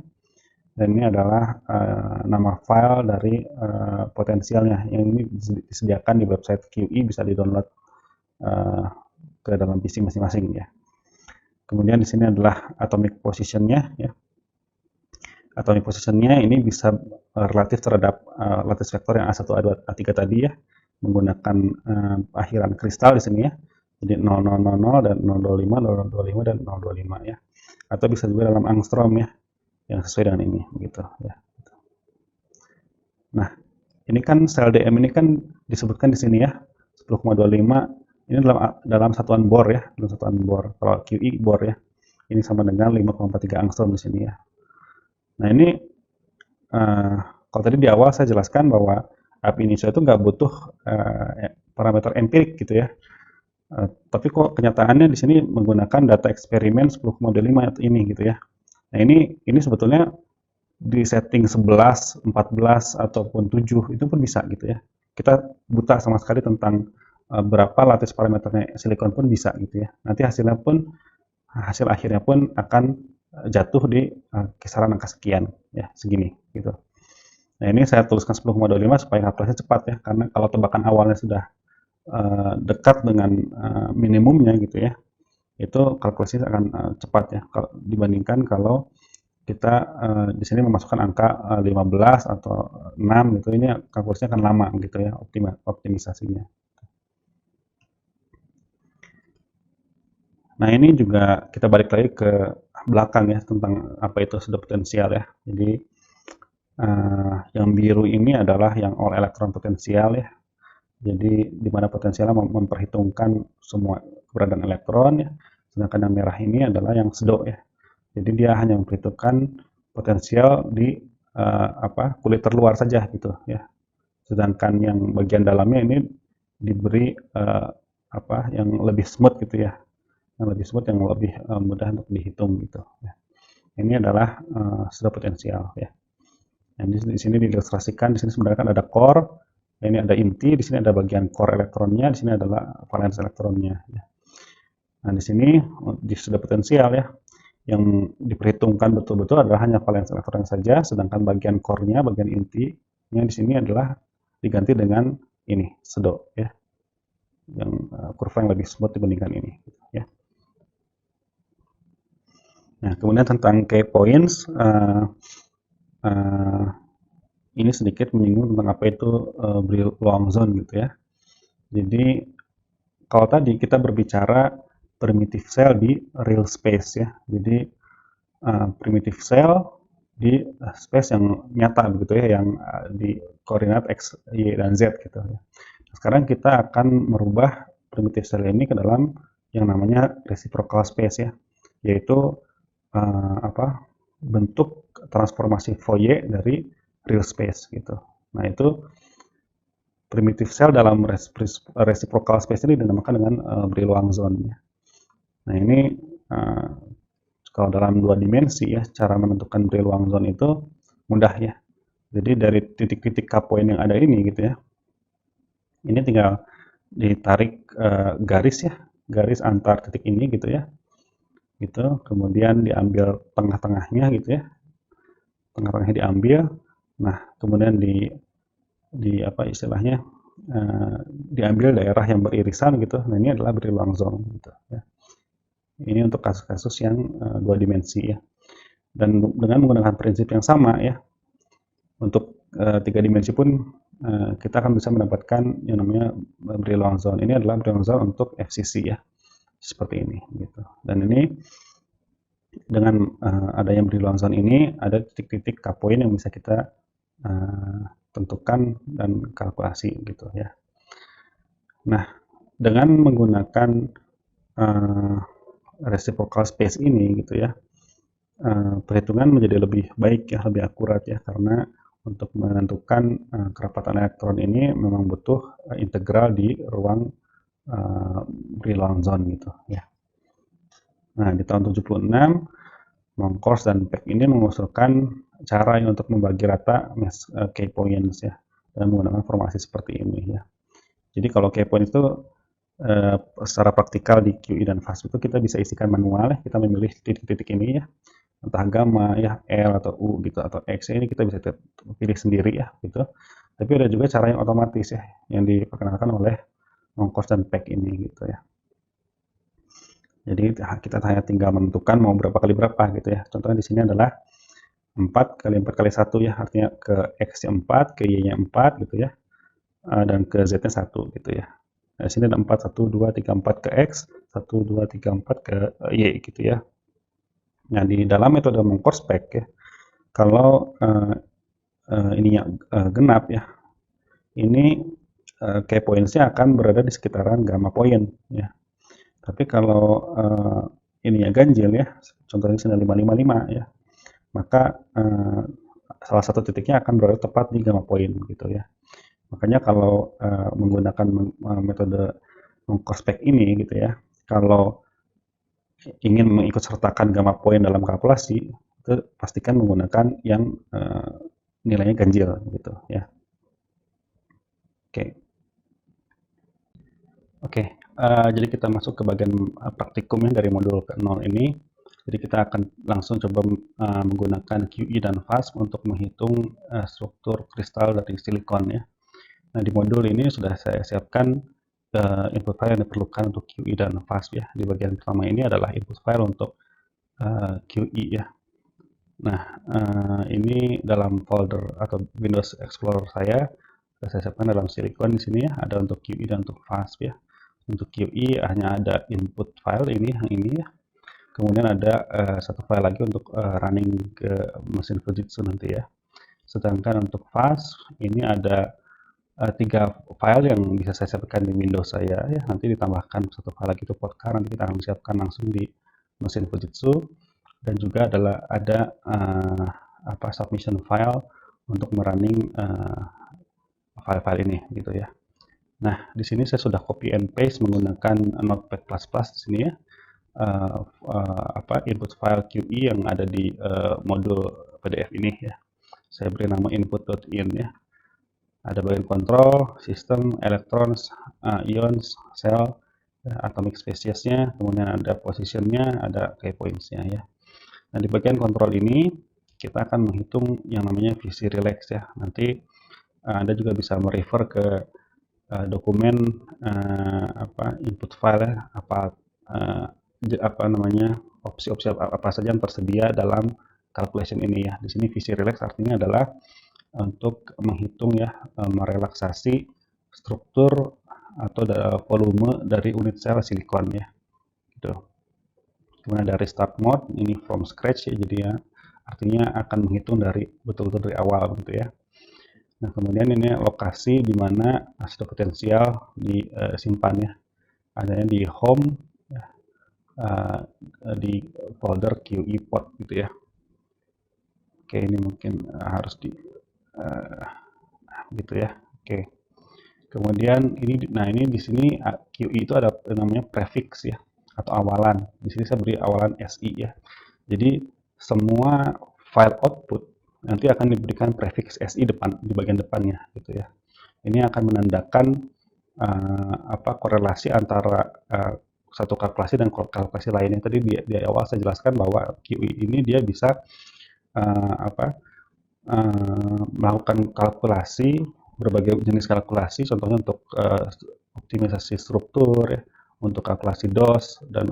dan ini adalah nama file dari potensialnya yang ini disediakan di website QE, bisa di-download ke dalam PC masing-masing ya. Kemudian di sini adalah atomic position-nya ya. Atomic position-nya ini bisa relatif terhadap lattice vector yang A1, A2, A3 tadi ya, menggunakan akhiran kristal di sini ya. Jadi 0000 dan 025, 025 dan 025 ya. Atau bisa juga dalam angstrom ya, yang sesuai dengan ini begitu ya. Nah, ini kan sel DM ini kan disebutkan di sini ya, 10,25. Ini dalam satuan bor ya, dalam satuan bor. Kalau QE bor ya, ini sama dengan 5,43 angstrom di sini ya. Nah, ini kalau tadi di awal saya jelaskan bahwa ab initio itu nggak butuh parameter empirik gitu ya. Tapi kok kenyataannya di sini menggunakan data eksperimen 10,5 ini gitu ya. Nah, ini sebetulnya di setting 11, 14 ataupun 7 itu pun bisa gitu ya. Kita buta sama sekali tentang berapa lattice parameternya silikon pun bisa gitu ya. Nanti hasil akhirnya pun akan jatuh di kisaran angka sekian ya, segini gitu. Nah, ini saya tuliskan 10,25 supaya kalkulasinya cepat ya, karena kalau tebakan awalnya sudah dekat dengan minimumnya gitu ya, itu kalkulasinya akan cepat ya dibandingkan kalau kita di sini memasukkan angka 15 atau 6 gitu, ini kalkulasinya akan lama gitu ya, optimisasinya. Nah, ini juga kita balik lagi ke belakang ya, tentang apa itu pseudo potensial ya. Jadi yang biru ini adalah yang all elektron potensial ya. Jadi di mana potensialnya memperhitungkan semua keberadaan elektron ya. Sedangkan yang merah ini adalah yang pseudo ya. Jadi dia hanya memperhitungkan potensial di kulit terluar saja gitu ya. Sedangkan yang bagian dalamnya ini diberi yang lebih smooth gitu ya, yang lebih smooth, yang lebih mudah untuk dihitung gitu ya. Ini adalah sudah potensial ya. Di sini diilustrasikan, di sini sebenarnya kan ada core, ini ada inti, di sini ada bagian core elektronnya, di sini adalah valence elektronnya ya. Nah, di sini di sudah potensial ya, yang diperhitungkan betul-betul adalah hanya valence elektron saja, sedangkan bagian core-nya, bagian intinya di sini adalah diganti dengan ini pseudo ya, yang kurva yang lebih smooth dibandingkan ini gitu, ya. Nah, kemudian tentang key points, ini sedikit menyinggung tentang apa itu Brillouin zone gitu ya. Jadi kalau tadi kita berbicara primitive cell di real space ya. Jadi primitive cell di space yang nyata begitu ya, yang di koordinat x, y, dan z gitu ya. Sekarang kita akan merubah primitive cell ini ke dalam yang namanya reciprocal space ya, yaitu bentuk transformasi Fourier dari real space gitu. Nah, itu primitive cell dalam reciprocal space ini dinamakan dengan Brillouin zone ya. Nah, ini kalau dalam 2 dimensi ya, cara menentukan Brillouin zone itu mudah ya. Jadi dari titik-titik K point yang ada ini gitu ya, ini tinggal ditarik garis ya, garis antar titik ini gitu ya, gitu. Kemudian diambil tengah-tengahnya gitu ya, tengah-tengahnya diambil. Nah, kemudian di apa istilahnya, diambil daerah yang beririsan gitu. Nah, ini adalah Brillouin zone gitu ya. Ini untuk kasus-kasus yang 2 dimensi ya. Dan dengan menggunakan prinsip yang sama ya, untuk 3 dimensi pun kita akan bisa mendapatkan yang namanya Brillouin zone. Ini adalah Brillouin zone untuk FCC ya, seperti ini gitu. Dan ini dengan adanya Brillouin zone ini, ada titik-titik K point yang bisa kita tentukan dan kalkulasi gitu ya. Nah, dengan menggunakan reciprocal space ini gitu ya, perhitungan menjadi lebih baik ya, lebih akurat ya, karena untuk menentukan kerapatan elektron ini memang butuh integral di ruang Brillouin zone gitu ya. Nah, di tahun 76 Moncourse dan Peck ini mengusulkan cara untuk membagi rata key points ya, dan menggunakan formasi seperti ini ya. Jadi kalau key point itu secara praktikal di QI dan FAST itu kita bisa isikan manual ya, kita memilih titik-titik ini ya, entah gamma ya, L atau U gitu, atau X ini kita bisa pilih sendiri ya gitu. Tapi ada juga cara yang otomatis ya, yang diperkenalkan oleh Moncourse dan Peck ini gitu ya. Jadi kita hanya tinggal menentukan mau berapa kali berapa gitu ya. Contohnya di sini adalah 4 kali 4 kali 1 ya, artinya ke X-nya 4, ke Y-nya 4 gitu ya, dan ke Z-nya 1 gitu ya. Nah, di sini ada 4, 1, 2, 3, 4 ke X, 1, 2, 3, 4 ke Y gitu ya. Nah, di dalam metode Moncourse Peck ya, kalau ininya genap ya, ini key points-nya akan berada di sekitaran gamma point ya. Tapi kalau ininya ganjil ya, contohnya sini 555 ya, maka salah satu titiknya akan berada tepat di gamma point gitu ya. Makanya kalau menggunakan metode Moncourse Peck ini gitu ya, kalau ingin mengikut sertakan gamma point dalam kalkulasi, itu pastikan menggunakan yang nilainya ganjil gitu ya. Oke. Oke, jadi kita masuk ke bagian praktikumnya dari modul ke-0 ini. Jadi kita akan langsung coba menggunakan QI dan FAST untuk menghitung struktur kristal dari silikon ya. Nah, di modul ini sudah saya siapkan input file yang diperlukan untuk QI dan FAST ya. Di bagian pertama ini adalah input file untuk QI ya. Nah, ini dalam folder atau Windows Explorer saya siapkan dalam silikon di sini ya, ada untuk QI dan untuk FAST ya. Untuk QE hanya ada input file ini, yang ini ya. Kemudian ada satu file lagi untuk running ke mesin Fujitsu nanti ya. Sedangkan untuk fast ini ada 3 file yang bisa saya siapkan di Windows saya ya. Nanti ditambahkan satu file lagi untuk podcast, nanti kita akan siapkan langsung di mesin Fujitsu. Dan juga ada submission file untuk merunning file-file ini gitu ya. Nah, di sini saya sudah copy and paste menggunakan Notepad++ di sini ya. Input file QE yang ada di modul PDF ini ya. Saya beri nama input.in ya. Ada bagian kontrol, sistem, electrons, ions, cell, atomic species-nya, kemudian ada position-nya, ada key points-nya ya. Nah, di bagian kontrol ini kita akan menghitung yang namanya VC relax ya. Nanti Anda juga bisa merefer ke dokumen input file ya, opsi-opsi apa saja yang tersedia dalam calculation ini ya. Di sini VC relax artinya adalah untuk menghitung ya, merelaksasi struktur atau volume dari unit sel silikon ya. Gitu. Kemudian dari start mode ini from scratch ya, jadi ya artinya akan menghitung dari betul-betul dari awal gitu ya. Nah, kemudian ini lokasi di mana hasil potensial disimpan ya. Adanya di home ya, di folder QE pod gitu ya. Oke, ini mungkin harus di gitu ya. Oke. Kemudian ini di sini QE itu ada namanya prefix ya atau awalan. Di sini saya beri awalan SI ya. Jadi semua file output nanti akan diberikan prefix SI di bagian depannya gitu ya. Ini akan menandakan korelasi antara satu kalkulasi dan kalkulasi lainnya. Tadi di awal saya jelaskan bahwa QE ini dia bisa melakukan kalkulasi, berbagai jenis kalkulasi, contohnya untuk optimisasi struktur ya, untuk kalkulasi DOS dan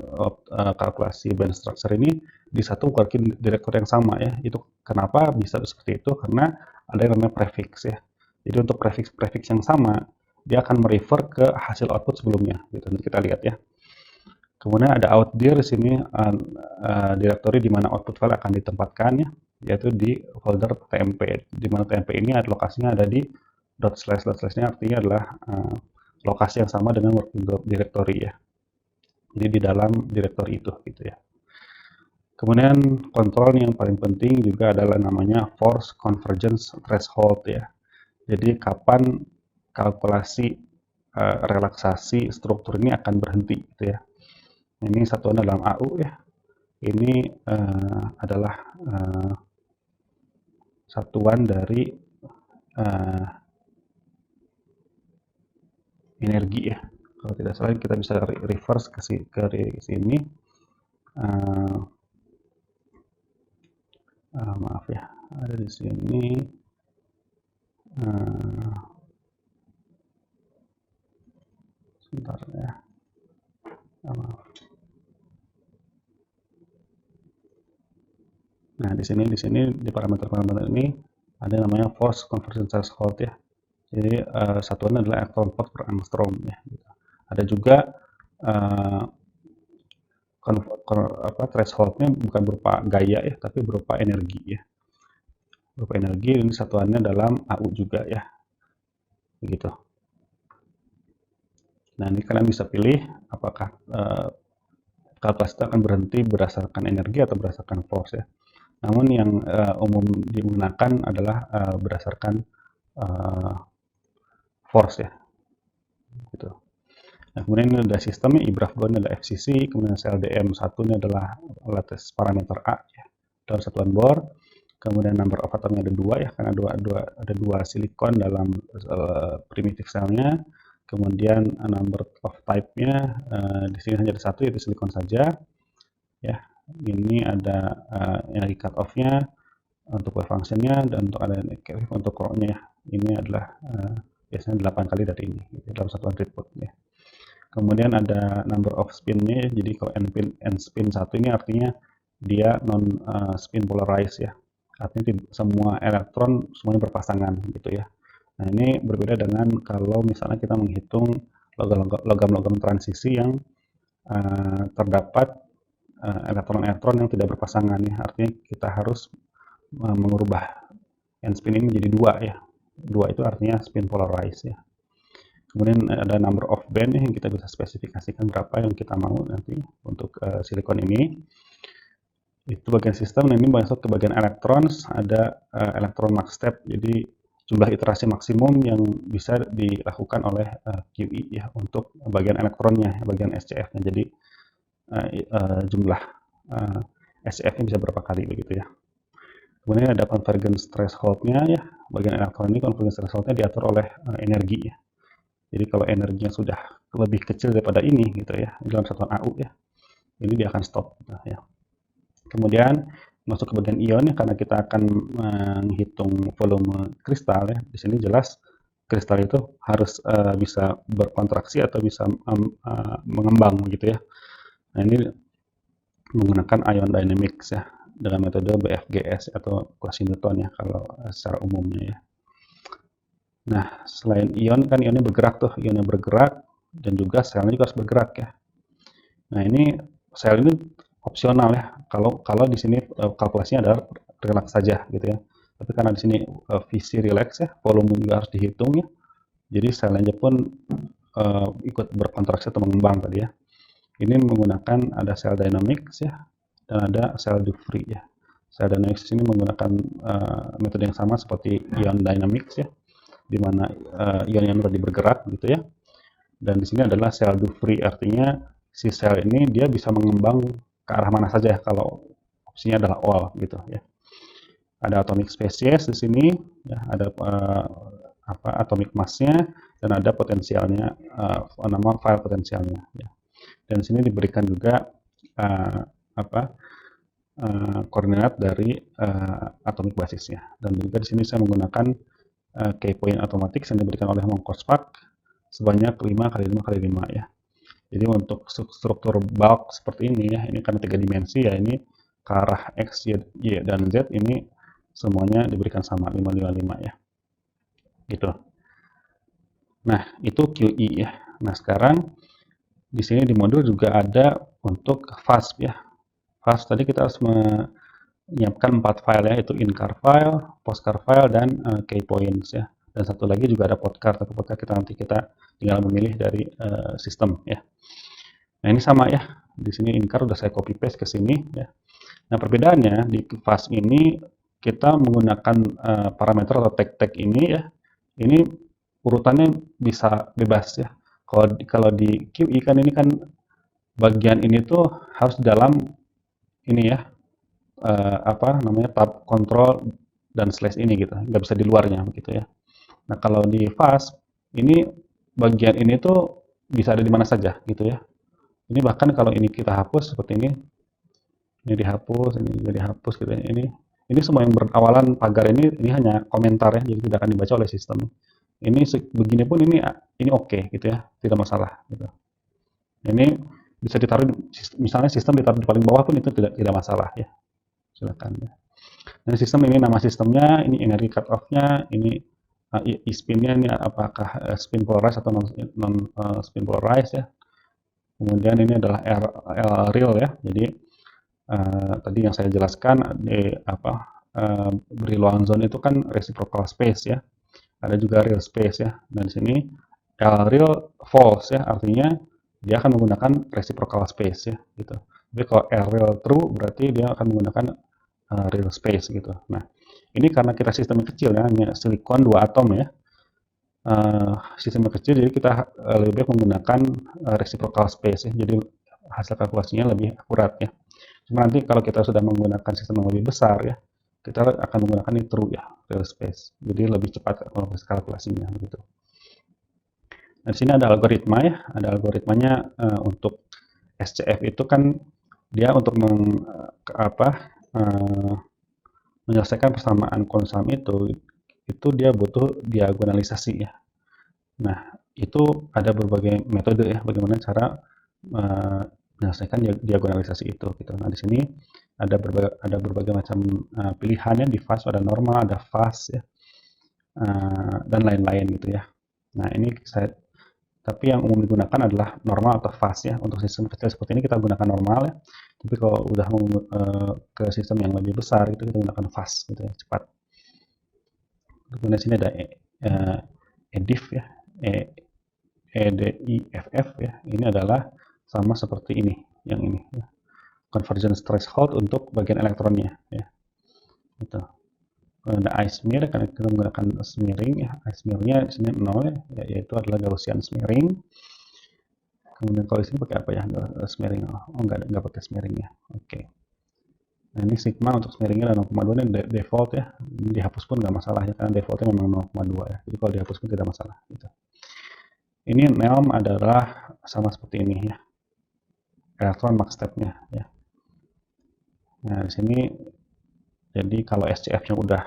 kalkulasi band structure ini di satu working directory yang sama ya. Itu kenapa bisa seperti itu, karena ada yang namanya prefix ya. Jadi untuk prefix yang sama dia akan merefer ke hasil output sebelumnya gitu. Nanti kita lihat ya. Kemudian ada outdir di sini directory di mana output file akan ditempatkan ya, yaitu di folder tmp, di mana tmp ini ada lokasinya ada di //nya artinya adalah lokasi yang sama dengan working directory ya. Jadi di dalam directory itu gitu ya. Kemudian kontrol yang paling penting juga adalah namanya force convergence threshold ya. Jadi kapan kalkulasi relaksasi struktur ini akan berhenti gitu ya. Ini satuan dalam AU ya. Ini adalah satuan dari energi ya. Kalau tidak salah kita bisa reverse ke sini. Maaf ya, ada di sini. Sebentar ya. Maaf. Nah, di sini di parameter-parameter ini ada namanya force convergence threshold ya. Jadi satuan adalah electron volt per angstrom ya. Gitu. Ada juga thresholdnya bukan berupa gaya ya, tapi berupa energi ya. Berupa energi, ini satuannya dalam AU juga ya. Begitu. Nah, ini kalian bisa pilih apakah kalkulasi itu akan berhenti berdasarkan energi atau berdasarkan force ya. Namun yang umum digunakan adalah berdasarkan force ya. Gitu. Nah, kemudian ini ada sistemnya, IBRAF2 ini adalah FCC, kemudian CLDM1 ini adalah lattice parameter A ya, dalam satuan bor. Kemudian number of atomnya ada 2 ya, karena ada dua silikon dalam primitive cell-nya. Kemudian number of type-nya di sini hanya ada satu, yaitu silikon saja. Ya, ini ada energi cut off-nya untuk wave function-nya dan untuk core-nya. Ini adalah biasanya 8 kali dari ini dalam satuan throughput ya. Kemudian ada number of spin-nya, jadi kalau n spin 1 ini artinya dia non spin polarized ya. Artinya semua elektron semuanya berpasangan gitu ya. Nah, ini berbeda dengan kalau misalnya kita menghitung logam-logam transisi yang terdapat elektron-elektron yang tidak berpasangan ya. Artinya kita harus mengubah n spin ini menjadi 2 ya. 2 itu artinya spin polarized ya. Kemudian ada number of band yang kita bisa spesifikasikan berapa yang kita mau nanti untuk silikon ini. Itu bagian sistem. Nah, ini masuk ke bagian elektrons, ada elektron max step. Jadi jumlah iterasi maksimum yang bisa dilakukan oleh QE ya untuk bagian elektronnya, bagian SCF-nya. Jadi jumlah SCF-nya bisa berapa kali begitu ya. Kemudian ada convergence threshold-nya ya. Bagian elektron ini convergence threshold-nya diatur oleh energi ya. Jadi kalau energinya sudah lebih kecil daripada ini gitu ya, dalam satuan AU ya, ini dia akan stop gitu, ya. Kemudian masuk ke bagian ion ya, karena kita akan menghitung volume kristal ya. Di sini jelas kristal itu harus bisa berkontraksi atau bisa mengembang gitu ya. Nah, ini menggunakan ion dynamics ya, dengan metode BFGS atau Cauchy-Newton ya kalau secara umumnya ya. Nah, selain ion kan ionnya bergerak tuh, ionnya bergerak dan juga selnya juga harus bergerak ya. Nah, ini sel ini opsional ya. Kalau di sini kalkulasinya adalah relax saja gitu ya. Tapi karena di sini visi relax ya, volume juga harus dihitung ya. Jadi selnya pun ikut berkontraksi atau mengembang tadi ya. Ini menggunakan ada cell dynamics ya, dan ada cell Dufry ya. Cell dynamics ini menggunakan metode yang sama seperti ion dynamics ya, di mana ion yang tadi bergerak gitu ya. Dan di sini adalah sel Dufry, artinya si sel ini dia bisa mengembang ke arah mana saja kalau opsinya adalah all gitu ya. Ada atomic species di sini ya, ada atomic mass-nya dan ada potensialnya, nama file potensialnya ya. Dan di sini diberikan juga koordinat dari atomic basisnya. Dan juga di sini saya menggunakan key point automatic yang diberikan oleh Mongkospak sebanyak 5 kali 5 kali 5 ya. Jadi untuk struktur bulk seperti ini ya, ini karena 3 dimensi ya, ini ke arah X, Y, dan Z ini semuanya diberikan sama 555 ya. Gitu. Nah, itu QE ya. Nah, sekarang di sini di modul juga ada untuk FAST ya. FAST tadi kita harus menyiapkan 4 file ya, itu in-car file, post-car file, dan key points ya. Dan satu lagi juga ada podcast, tapi podcast kita tinggal memilih dari sistem ya. Nah, ini sama ya, di sini in-car udah saya copy paste ke sini ya. Nah, perbedaannya di fast ini kita menggunakan parameter atau tag-tag ini ya, ini urutannya bisa bebas ya. Kalau di QE kan ini kan bagian ini tuh harus dalam ini ya, tab control dan slash ini gitu, nggak bisa di luarnya begitu ya. Nah, kalau di fast ini bagian ini tuh bisa ada di mana saja gitu ya. Ini bahkan kalau ini kita hapus seperti ini dihapus, ini juga dihapus gitu ya. Ini semua yang berawalan pagar ini hanya komentar ya, jadi tidak akan dibaca oleh sistem. Ini begini pun ini oke gitu ya, tidak masalah gitu. Ini bisa ditaruh, misalnya sistem ditaruh di paling bawah pun itu tidak masalah ya. Silakan ya. Dan sistem ini nama sistemnya, ini energi cut off-nya, ini spin-nya ini apakah spin polarized atau non spin polarized ya. Kemudian ini adalah L real ya. Jadi tadi yang saya jelaskan di Brillouin zone itu kan reciprocal space ya. Ada juga real space ya. Dan di sini L real false ya, artinya dia akan menggunakan reciprocal space ya gitu. Tapi kalau L real true berarti dia akan menggunakan real space gitu. Nah, ini karena kita sistemnya kecil ya, hanya silikon 2 atom ya. Sistemnya kecil, jadi kita lebih baik menggunakan reciprocal space ya. Jadi hasil kalkulasinya lebih akurat ya. Cuma nanti kalau kita sudah menggunakan sistem yang lebih besar ya, kita akan menggunakan ini true ya, real space. Jadi lebih cepat kalkulasinya gitu. Nah, di sini ada algoritma ya, ada algoritmanya untuk SCF itu kan dia untuk menyelesaikan persamaan konsam itu dia butuh diagonalisasi ya. Nah, itu ada berbagai metode ya, bagaimana cara menyelesaikan diagonalisasi itu gitu. Nah, di sini ada berbagai macam pilihannya, di fast ada normal, ada fast ya, dan lain-lain gitu ya. Nah, ini Tapi yang umum digunakan adalah normal atau fast ya. Untuk sistem kecil seperti ini kita gunakan normal ya. Tapi kalau udah ke sistem yang lebih besar itu kita gunakan fast gitu ya, cepat. Kemudian sini ada EDIF ya, EDIFF ya. Ini adalah sama seperti ini, yang ini ya. Convergence threshold untuk bagian elektronnya ya. Gitu. Ada I-smear karena kita menggunakan smearing ya. I-smear-nya di sini 0 ya, yaitu adalah Gaussian smearing. Kemudian kalau di sini pakai apa ya? Smearing. Oh enggak pakai smearing ya. Oke. Nah, ini sigma untuk smearingnya adalah 0,2 ini default ya. Dihapus pun nggak masalah ya, karena defaultnya memang 0,2 ya. Jadi kalau dihapus pun tidak masalah gitu. Ini NEOM adalah sama seperti ini ya. Elektron Mach step-nya ya. Nah, di sini jadi kalau SCF-nya udah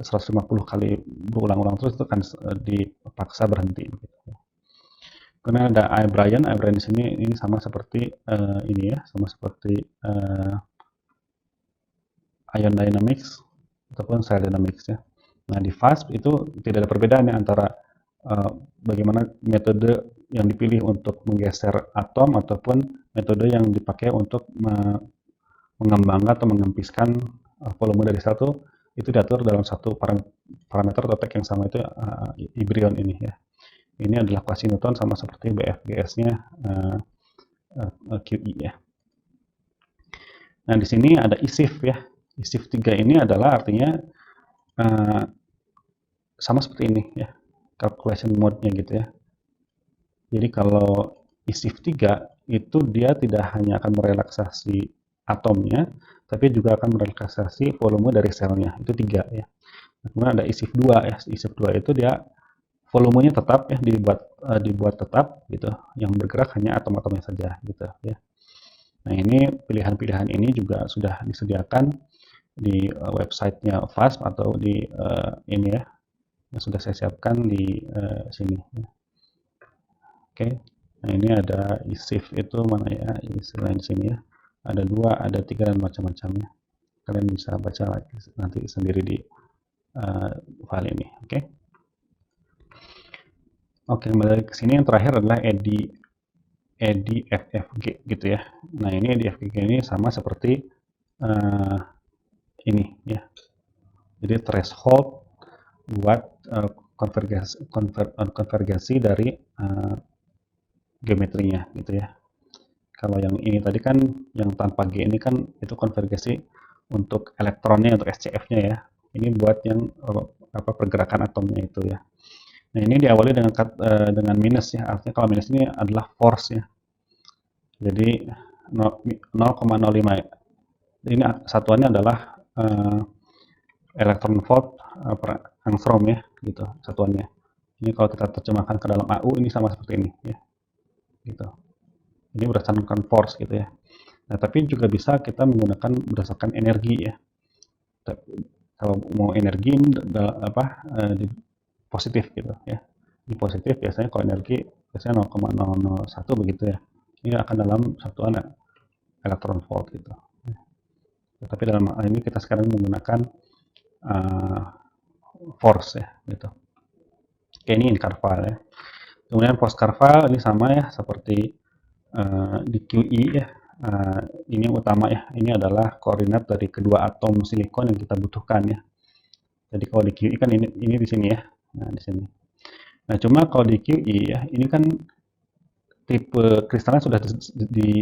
150 kali berulang-ulang terus itu kan dipaksa berhenti gitu. Kemudian ada O'Brien di sini ini sama seperti ini ya, sama seperti ion dynamics ataupun cell dynamics ya. Nah, di FAST itu tidak ada perbedaan ya antara bagaimana metode yang dipilih untuk menggeser atom ataupun metode yang dipakai untuk mengembangkan atau mengempiskan volume dari satu itu diatur dalam satu parameter atau tag yang sama, itu Ibrion ini ya. Ini adalah kuasi Newton sama seperti BFGS-nya QI ya. Nah, di sini ada ISIF ya. ISIF 3 ini adalah artinya sama seperti ini ya. Calculation mode-nya gitu ya. Jadi kalau ISIF 3 itu dia tidak hanya akan merelaksasi atomnya, tapi juga akan merelaksasi volume dari selnya. Itu 3 ya. Kemudian ada ISIF 2 ya. ISIF 2 itu dia volumenya tetap ya, dibuat tetap gitu. Yang bergerak hanya atom-atomnya saja gitu ya. Nah, ini pilihan-pilihan ini juga sudah disediakan di websitenya FAST atau di ini ya, yang sudah saya siapkan di sini. Oke, nah ini ada ISIF itu mana ya, istilah di sini ya. Ada 2, ada 3 dan macam-macamnya. Kalian bisa baca lagi nanti sendiri di file ini. Oke. Oke, kembali ke sini yang terakhir adalah EDFFG gitu ya. Nah, ini EDFFG ini sama seperti ini ya. Jadi threshold buat konvergasi dari geometrinya gitu ya. Kalau yang ini tadi kan yang tanpa G ini kan itu konvergasi untuk elektronnya, untuk SCF-nya ya. Ini buat yang pergerakan atomnya itu ya. Nah, ini diawali dengan minus ya. Artinya kalau minus ini adalah force ya. Jadi 0,05. Ini satuannya adalah elektron volt per angstrom ya, gitu satuannya. Ini kalau kita terjemahkan ke dalam AU ini sama seperti ini ya. Gitu. Ini berdasarkan force gitu ya. Nah, tapi juga bisa kita menggunakan berdasarkan energi ya. Kalau mau energi ini di positif gitu ya. Di positif biasanya kalau energi biasanya 0,001 begitu ya. Ini akan dalam satuan elektron volt gitu. Tapi dalam hal ini kita sekarang menggunakan force ya gitu. Oke, ini interval ya. Kemudian post Carval ini sama ya seperti di QI ya. Ini yang utama ya. Ini adalah koordinat dari kedua atom silikon yang kita butuhkan ya. Jadi kalau di QI kan ini di sini ya. Nah, di sini. Nah, cuma kalau di QI ya, ini kan tipe kristalnya sudah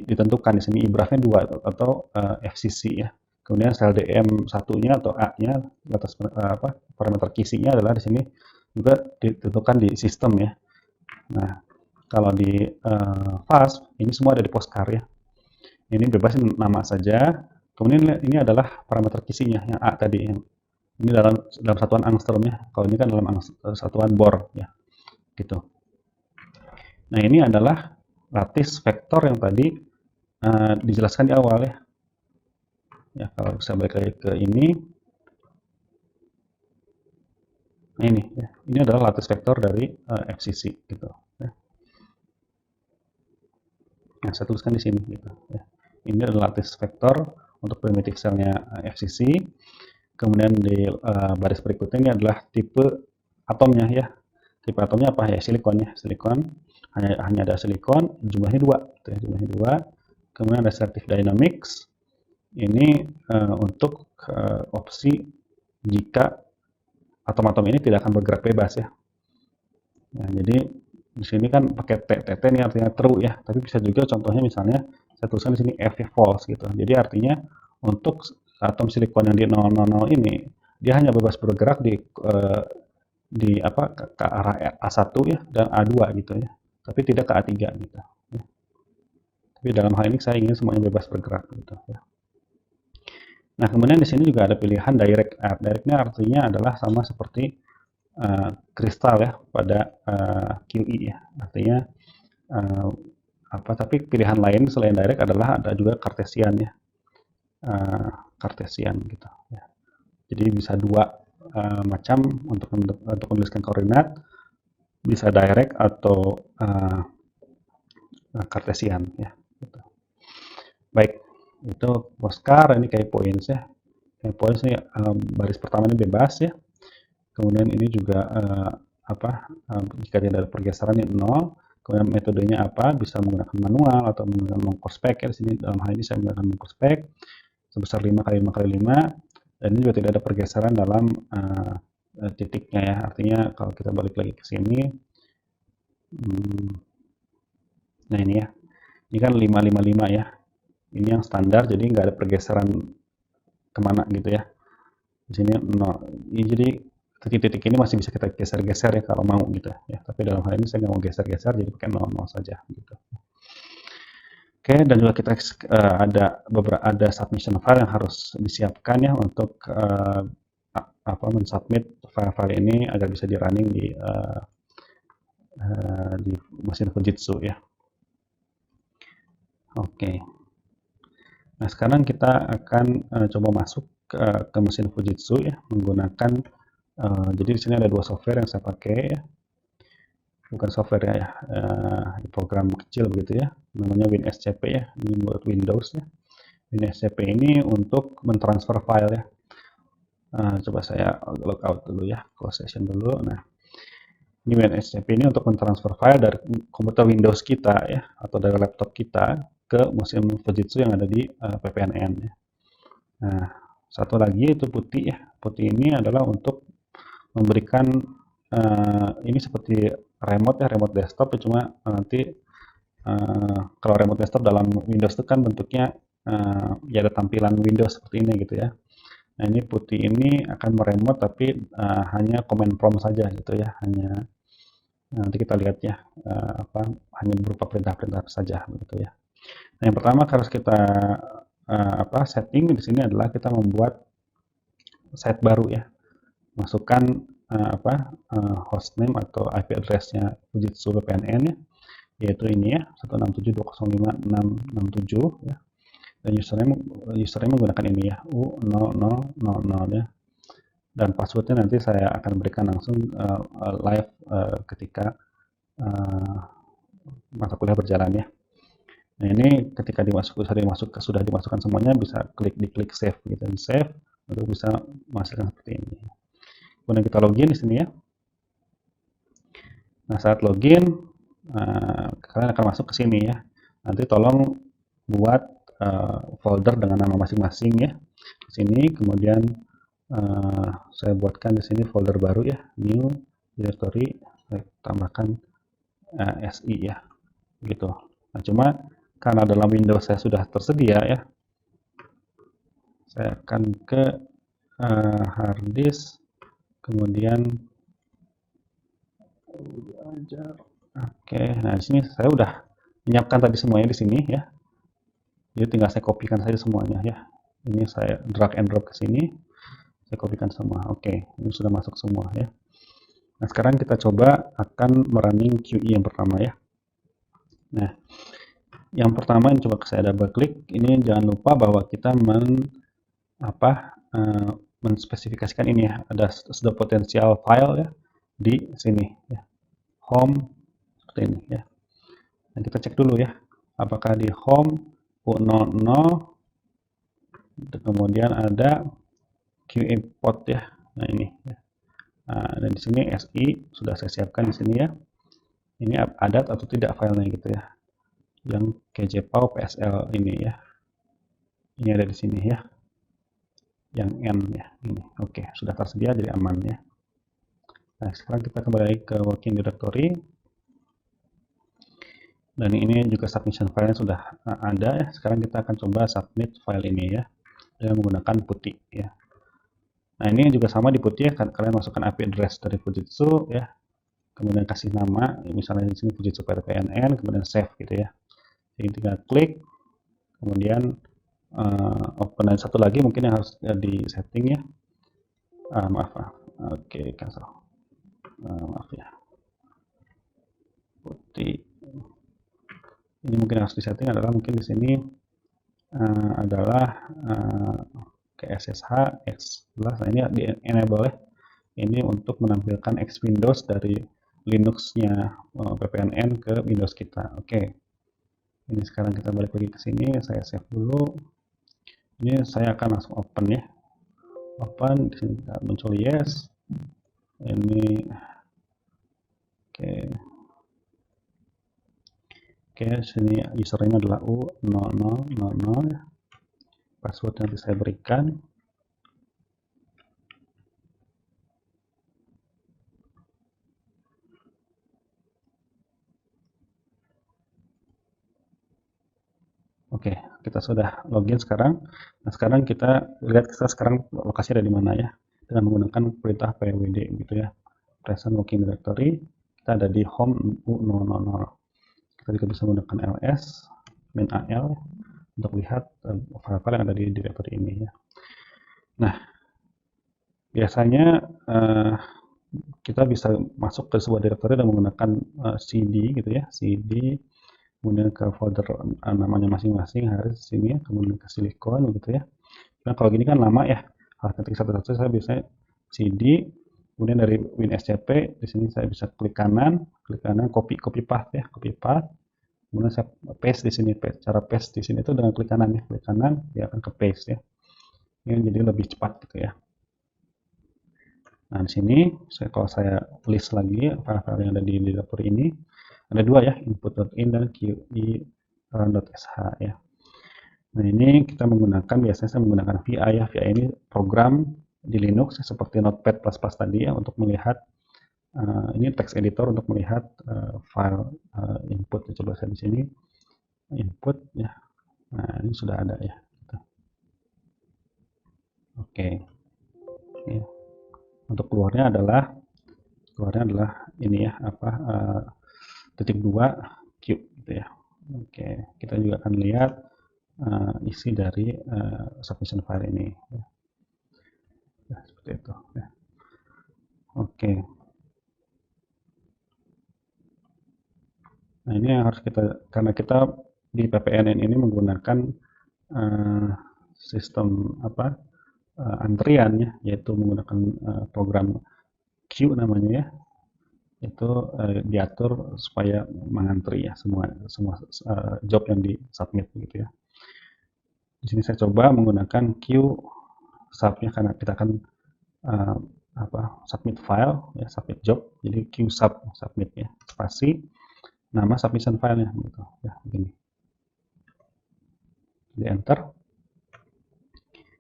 ditentukan di sini, IBRAF-nya 2 atau FCC ya. Kemudian sel DM satunya atau A-nya atas parameter kisinya adalah di sini juga ditentukan di sistem ya. Nah, kalau di FAST ini semua ada di postcard ya. Ini bebasin nama saja. Kemudian ini adalah parameter kisinya yang A tadi, yang ini dalam satuan angstrom ya. Kalau ini kan dalam satuan Bohr ya. Gitu. Nah, ini adalah lattice vektor yang tadi dijelaskan di awal ya. Ya, kalau saya balik lagi ke ini. Nah, ini ya. Ini adalah lattice vektor dari FCC gitu ya. Nah, saya tuliskan di sini gitu ya. Ini adalah lattice vektor untuk primitive cell-nya FCC. Kemudian di baris berikutnya ini adalah tipe atomnya ya. Tipe atomnya apa ya? Silikon ya, silikon. hanya ada silikon, jumlahnya 2 gitu ya, jumlahnya 2. Kemudian ada Selective Dynamics, ini untuk opsi jika atom-atom ini tidak akan bergerak bebas ya. Nah, jadi di sini kan pakai TT ini artinya true ya, tapi bisa juga contohnya misalnya saya tuliskan di sini F false gitu. Jadi artinya untuk atom silikon yang di 000 ini dia hanya bebas bergerak di apa ke arah A1 ya dan A2 gitu ya. Tapi tidak ke A3 gitu. Ya. Tapi dalam hal ini saya ingin semuanya bebas bergerak gitu ya. Nah, kemudian di sini juga ada pilihan direct add. Directnya artinya adalah sama seperti kristal ya pada QE ya. Artinya tapi pilihan lain selain direct adalah ada juga Cartesian ya. Cartesian gitu ya. Jadi bisa dua macam untuk menuliskan koordinat, bisa direct atau Cartesian ya. Gitu. Baik, itu Oscar ini kayak points ya. Kayak points ini baris pertama ini bebas ya. Kemudian ini juga jika tidak ada pergeseran ini 0. Kemudian metodenya apa? Bisa menggunakan manual atau menggunakan mengprospek ya. Di sini dalam hal ini saya menggunakan mengprospek sebesar 5 kali 5 kali 5. Dan ini juga tidak ada pergeseran dalam titiknya ya. Artinya kalau kita balik lagi ke sini, nah ini ya, ini kan 555 ya. Ini yang standar, jadi nggak ada pergeseran kemana gitu ya. Di sini 0. Ini jadi titik-titik ini masih bisa kita geser-geser ya kalau mau gitu ya. Tapi dalam hal ini saya nggak mau geser-geser, jadi pakai 0 saja gitu. Oke, dan juga kita ada submission file yang harus disiapkan ya untuk mensubmit file-file ini agar bisa di running di mesin Fujitsu ya. Oke. Nah, sekarang kita akan coba masuk ke mesin Fujitsu ya menggunakan jadi di sini ada dua software yang saya pakai ya. Bukan software ya, program kecil begitu ya, namanya WinSCP ya, ini buat Windows ya. WinSCP ini untuk mentransfer file ya. Coba saya logout dulu ya, close session dulu. Nah, ini WinSCP ini untuk mentransfer file dari komputer Windows kita ya, atau dari laptop kita ke mesin Fujitsu yang ada di PPNN ya. Nah, satu lagi itu putih ya. Putih ini adalah untuk memberikan ini seperti remote ya, remote desktop, cuma nanti kalau remote desktop dalam Windows itu kan bentuknya ya ada tampilan Windows seperti ini gitu ya. Nah, ini putih ini akan meremote tapi hanya command prompt saja gitu ya, hanya nanti kita lihat ya hanya berupa perintah-perintah saja begitu ya. Nah, yang pertama harus kita setting di sini adalah kita membuat site baru ya, masukkan hostname atau IP address-nya Fujitsu VPN ya, yaitu ini ya 167.205.667 ya, dan username menggunakan ini ya U0000 ya, dan passwordnya nanti saya akan berikan langsung live ketika mata kuliah berjalan ya. Nah, ini ketika sudah dimasukkan semuanya, bisa diklik save gitu, di save untuk bisa masukkan seperti ini. Kemudian kita login di sini ya. Nah, saat login kalian akan masuk ke sini ya. Nanti tolong buat folder dengan nama masing-masing ya. Di sini kemudian saya buatkan di sini folder baru ya, new directory, saya tambahkan SI ya. Gitu. Nah, cuma karena dalam Windows saya sudah tersedia ya. Saya akan ke hard disk, kemudian oke, nah di sini saya udah menyiapkan tadi semuanya di sini ya. Jadi tinggal saya kopikan saja semuanya ya. Ini saya drag and drop ke sini, saya kopikan semua. Oke, ini sudah masuk semua ya. Nah, sekarang kita coba akan merunning QE yang pertama ya. Nah, yang pertama yang coba saya double klik, ini jangan lupa bahwa kita menspesifikasikan ini ya, ada sudah potensial file ya di sini ya, home seperti ini ya. Dan kita cek dulu ya, apakah di home U00 kemudian ada QE port ya. Nah, ini ya. Nah, dan di sini SI sudah saya siapkan di sini ya. ini ada atau tidak filenya gitu ya, yang kjpau psl ini ya, ini ada di sini ya, yang n ya ini. Oke, sudah tersedia, jadi aman ya. Nah, sekarang kita kembali ke working directory, dan ini juga submission filenya sudah ada ya. Sekarang kita akan coba submit file ini ya, dengan menggunakan putih ya. Nah, ini juga sama di putih ya, kalian masukkan IP address dari Fujitsu ya, kemudian kasih nama, misalnya di sini Fujitsu PNN, kemudian save gitu ya. Jadi tinggal klik, kemudian open. Dan satu lagi mungkin yang harus di setting ya, maaf, oke, cancel, maaf ya, putih. Ini mungkin harus di setting adalah mungkin di sini adalah ke SSH X11. Nah, ini di enable ya. Ini untuk menampilkan X Windows dari Linux-nya PPNN ke Windows kita. Oke. Ini sekarang kita balik lagi ke sini, saya save dulu. Ini saya akan langsung open ya. Open, di sini muncul yes. Ini oke. Oke, sini username adalah U0000 ya. Password nanti saya berikan. Oke, kita sudah login sekarang. Nah, sekarang kita lihat kita sekarang lokasinya ada di mana ya. Dengan menggunakan perintah pwd gitu ya. Present working directory, kita ada di home U000. Kita juga bisa menggunakan ls, min al untuk lihat file-file yang ada di directory ini ya. Nah, biasanya kita bisa masuk ke sebuah directory dengan menggunakan cd gitu ya, cd, kemudian ke folder namanya masing-masing, harus sini ya, kemudian ke silikon gitu ya. Nah, kalau gini kan lama ya, harus ketik satu-satu. Saya biasanya cd, kemudian dari WinSCP, di sini saya bisa klik kanan, copy path ya, copy path, kemudian saya paste di sini. Cara paste di sini itu dengan klik kanan ya, klik kanan dia akan ke paste ya. Ini jadi lebih cepat gitu ya. Nah, di sini kalau saya list lagi file-file yang ada di directory ini, ada dua ya, input.in dan qi.sh ya. Nah, ini kita menggunakan, biasanya saya menggunakan VI ya. VI ini program di Linux seperti Notepad++ tadi ya, untuk melihat ini text editor untuk melihat file input. Coba saya di sini input ya. Nah, ini sudah ada ya. Oke. Ya. Untuk keluarnya adalah ini ya, apa titik 2 Q gitu ya. Oke, kita juga akan lihat isi dari submission file ini ya. Ya, seperti itu ya. Oke. Nah, ini yang harus kita, karena kita di PPNN ini menggunakan sistem apa antrian ya, yaitu menggunakan program queue namanya ya. Itu diatur supaya mengantri ya semua job yang disubmit gitu ya. Di sini saya coba menggunakan queue subnya karena kita akan submit file ya, submit job, jadi queue submit ya, spasi nama submission filenya gitu ya, begini. Di enter,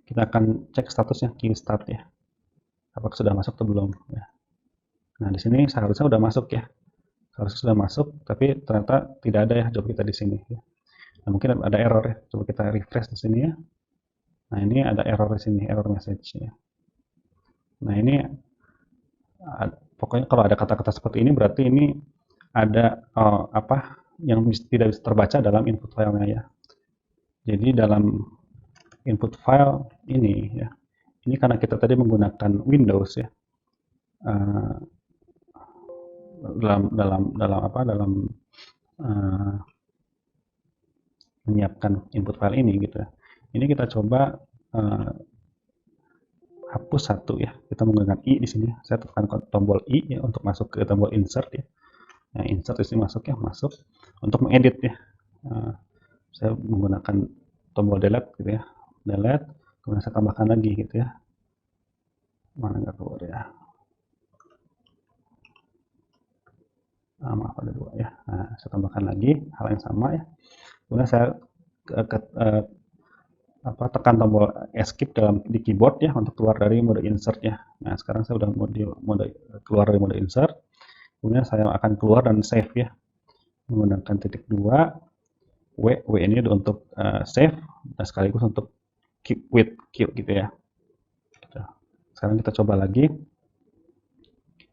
kita akan cek statusnya queue start ya, apakah sudah masuk atau belum ya. Nah, di sini seharusnya sudah masuk ya, harusnya sudah masuk, tapi ternyata tidak ada ya job kita di sini ya. Nah, mungkin ada error ya, coba kita refresh di sini ya. Nah, ini ada error di sini, error message ya. Nah, ini pokoknya kalau ada kata-kata seperti ini berarti ini ada apa yang tidak bisa terbaca dalam input filenya ya. Jadi dalam input file ini ya, ini karena kita tadi menggunakan Windows ya, dalam menyiapkan input file ini gitu ya. Ini kita coba hapus satu ya, kita menggunakan i di sini. Saya tekan tombol i ya untuk masuk ke tombol insert ya. Nah, insert di sini masuk ya, masuk untuk mengedit ya. Saya menggunakan tombol delete gitu ya, delete, kemudian saya tambahkan lagi gitu ya. Mana nggak keluar ya. maaf ada 2 ya. Nah, saya tambahkan lagi hal yang sama ya. Kemudian saya tekan tombol escape di keyboard ya untuk keluar dari mode insert ya. Nah, sekarang saya sudah keluar dari mode insert. Kemudian saya akan keluar dan save ya menggunakan titik 2 W ini untuk save dan sekaligus untuk keep with Q gitu ya. Sekarang kita coba lagi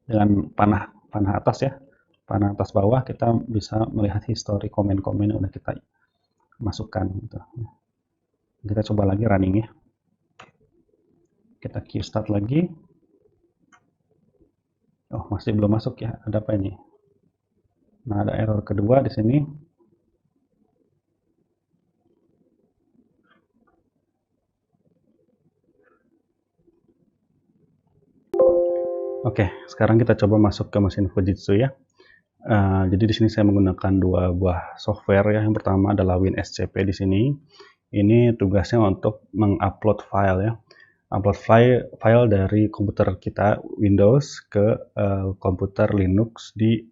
dengan panah atas ya, panah atas bawah kita bisa melihat history komen-komen yang udah kita masukkan gitu. Kita coba lagi running ya. Kita Q start lagi. Oh, masih belum masuk ya. Ada apa ini? Nah, ada error kedua di sini. Oke, sekarang kita coba masuk ke mesin Fujitsu ya. Jadi di sini saya menggunakan 2 buah software ya. Yang pertama adalah WinSCP di sini. Ini tugasnya untuk mengupload file ya. Upload file dari komputer kita Windows ke komputer Linux di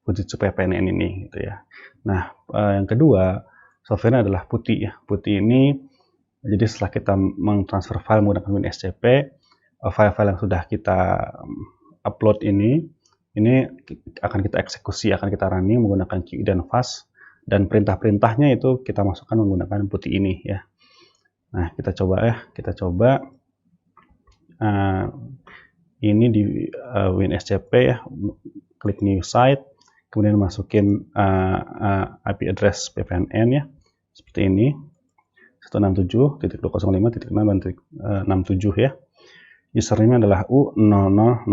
Fujitsu PPNN ini gitu ya. Nah, yang kedua softwarenya adalah Putih ya. Putih ini jadi setelah kita mentransfer file menggunakan WinSCP, file-file yang sudah kita upload ini akan kita eksekusi, akan kita running menggunakan QI dan fast, dan perintah-perintahnya itu kita masukkan menggunakan Putih ini ya. Nah, kita coba ya, ini di WinSCP ya, klik new site, kemudian masukin IP address PPNN ya, seperti ini 167.205.6.67 ya. Username adalah U0000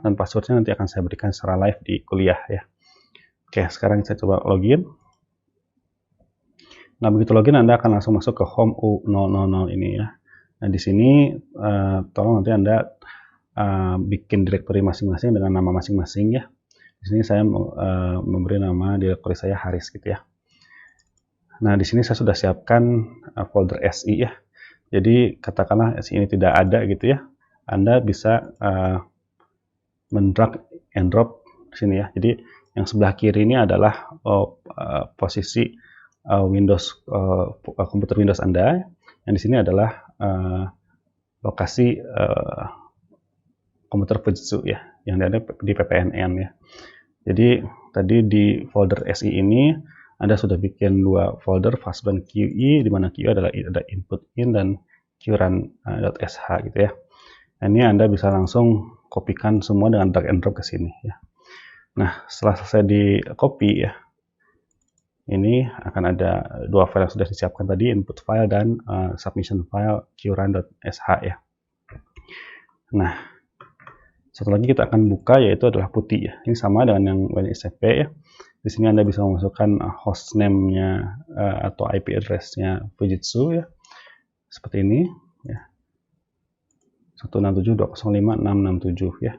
dan passwordnya nanti akan saya berikan secara live di kuliah ya. Oke, sekarang saya coba login. Nah, begitu login Anda akan langsung masuk ke home U000 ini ya. Nah, di sini tolong nanti Anda bikin direktori masing-masing dengan nama masing-masing ya. Di sini saya memberi nama direktori saya Haris gitu ya. Nah, di sini saya sudah siapkan folder SI ya. Jadi katakanlah SI ini tidak ada gitu ya. Anda bisa mendrag and drop di sini ya. Jadi yang sebelah kiri ini adalah posisi komputer Windows Anda. Yang di sini adalah lokasi komputer Fujitsu ya, yang ada di PPNN ya. Jadi tadi di folder SI ini Anda sudah bikin 2 folder fastburn QI, di mana QI adalah ada input in dan qrun.sh gitu ya. Nah, ini Anda bisa langsung kopikan semua dengan drag and drop ke sini ya. Nah, setelah selesai di copy ya, ini akan ada 2 file yang sudah disiapkan tadi, input file dan submission file qrun.sh ya. Nah, satu lagi kita akan buka yaitu adalah Putih ya. Ini sama dengan yang WinSCP ya. Di sini Anda bisa memasukkan hostname-nya atau IP address-nya Fujitsu ya. Seperti ini ya. 167.205.667 ya.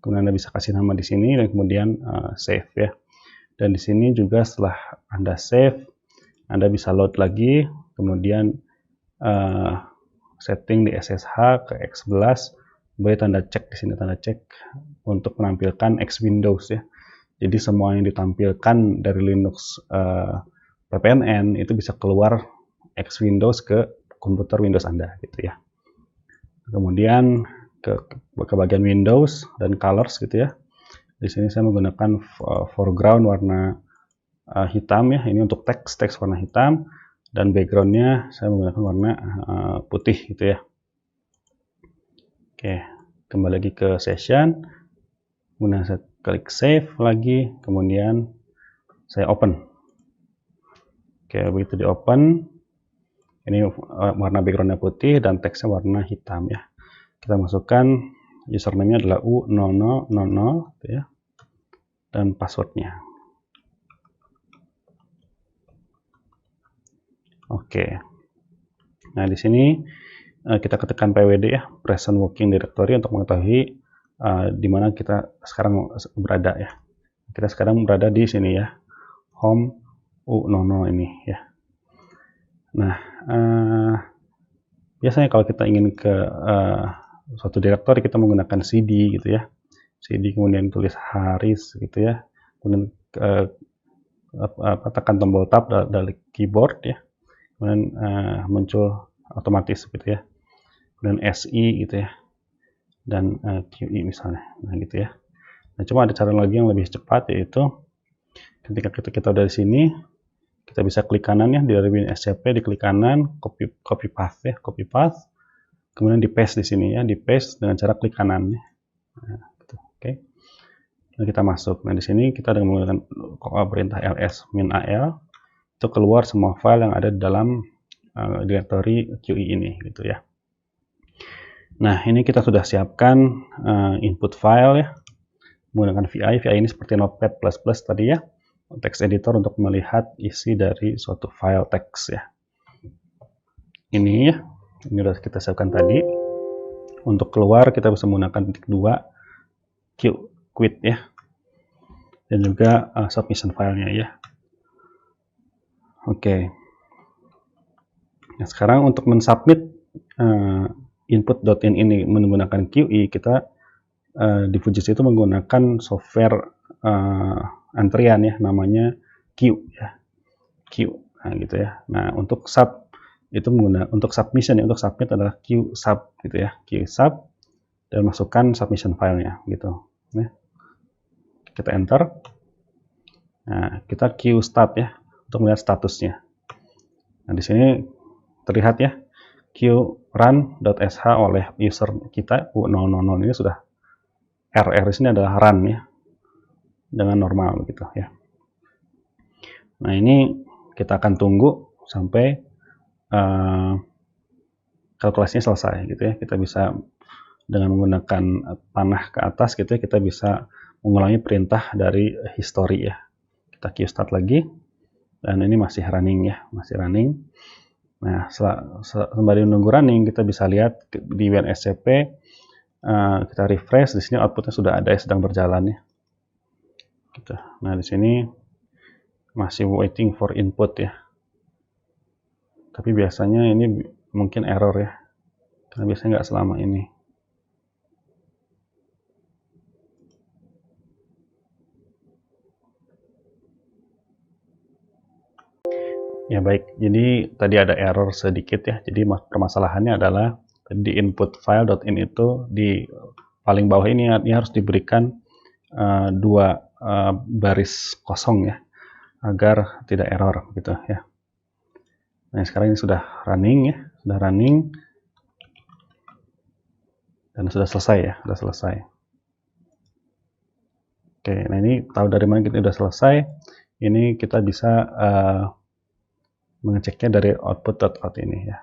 Kemudian Anda bisa kasih nama di sini dan kemudian save ya. Dan di sini juga setelah Anda save, Anda bisa load lagi, kemudian setting di SSH ke X11, beri tanda cek di sini, tanda cek untuk menampilkan X Windows ya. Jadi semua yang ditampilkan dari Linux PPNN itu bisa keluar X Windows ke komputer Windows Anda gitu ya. Kemudian ke bagian Windows dan colors gitu ya. Di sini saya menggunakan foreground warna hitam ya. Ini untuk teks warna hitam, dan backgroundnya saya menggunakan warna putih gitu ya. Oke, kembali lagi ke session. Kemudian saya klik save lagi, kemudian saya open. Oke, begitu di open, ini warna backgroundnya putih dan teksnya warna hitam ya. Kita masukkan username-nya adalah U0000 gitu ya, dan passwordnya. Oke. Nah, di sini kita ketikkan pwd ya, present working directory, untuk mengetahui di mana kita sekarang berada ya. Kita sekarang berada di sini ya, home U00 ini ya. Nah, biasanya kalau kita ingin ke suatu direktori, kita menggunakan cd gitu ya. cd kemudian tulis Haris gitu ya. kemudian tekan tombol tab dari keyboard ya, kemudian muncul otomatis gitu ya, kemudian SI gitu ya, dan QI misalnya, nah gitu ya. Nah, cuma ada cara lagi yang lebih cepat, yaitu ketika kita udah di sini, kita bisa klik kanan ya, dari WinSCP diklik kanan, copy path ya, copy path, kemudian di paste di sini ya, di paste dengan cara klik kanan ya. Nah, gitu. Oke. Nah, kita masuk. Nah, di sini kita dengan menggunakan perintah ls-al itu keluar semua file yang ada di dalam directory QI ini gitu ya. Nah, ini kita sudah siapkan input file ya, menggunakan VI. VI ini seperti Notepad++ tadi ya, text editor untuk melihat isi dari suatu file teks ya. Ini ya, ini sudah kita siapkan tadi. Untuk keluar kita bisa menggunakan titik 2 quit ya, dan juga submission filenya ya. Oke. Nah, sekarang untuk mensubmit input.in ini menggunakan QI, kita di Fujitsu itu menggunakan software antrian ya, namanya Q ya, Q. Nah, gitu ya. Nah, untuk sub itu untuk submission ya, untuk submit adalah Q sub gitu ya, Q sub, dan masukkan submission filenya gitu. Nah, kita enter. Nah, kita Q start ya untuk melihat statusnya. Nah, di sini terlihat ya, Q run.sh oleh user kita U000 ini sudah RR di sini adalah run ya, dengan normal gitu ya. Nah, ini kita akan tunggu sampai kalkulasinya selesai gitu ya. Kita bisa dengan menggunakan panah ke atas gitu ya, kita bisa mengulangi perintah dari history ya. Kita Q start lagi, dan ini masih running ya, masih running. Nah, sembari menunggu running, kita bisa lihat di WinSCP, kita refresh, di sini outputnya sudah ada yang sedang berjalan ya. Gitu. Nah, di sini masih waiting for input ya. Tapi biasanya ini mungkin error ya, karena biasanya nggak selama ini. Ya baik, jadi tadi ada error sedikit ya. Jadi permasalahannya adalah di input file.in itu di paling bawah ini harus diberikan dua baris kosong ya, agar tidak error gitu ya. Nah, sekarang ini sudah running ya, sudah running dan sudah selesai ya, sudah selesai. Oke, nah ini tahu dari mana kita sudah selesai? Ini kita bisa mengeceknya dari output.out ini ya.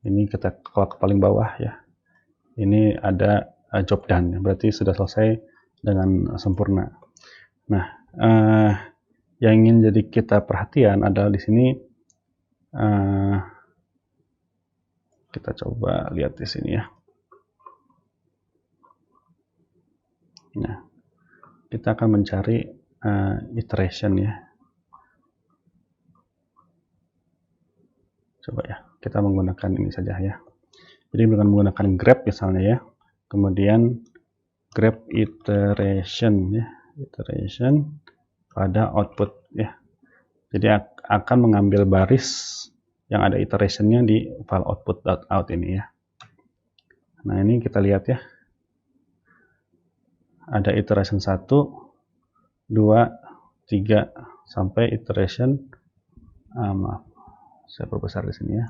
Ini kita kalau ke paling bawah ya, ini ada job done, berarti sudah selesai dengan sempurna. Nah, yang ingin jadi kita perhatian adalah di sini, kita coba lihat di sini ya. Nah, kita akan mencari iteration ya. Coba ya, kita menggunakan ini saja ya. Jadi dengan menggunakan grep misalnya ya, kemudian grep iteration ya, iteration pada output ya. Jadi akan mengambil baris yang ada iterationnya di file output.out ini ya. Nah, ini kita lihat ya, ada iteration 1, 2, 3 sampai iteration, maaf, saya perbesar di sini ya.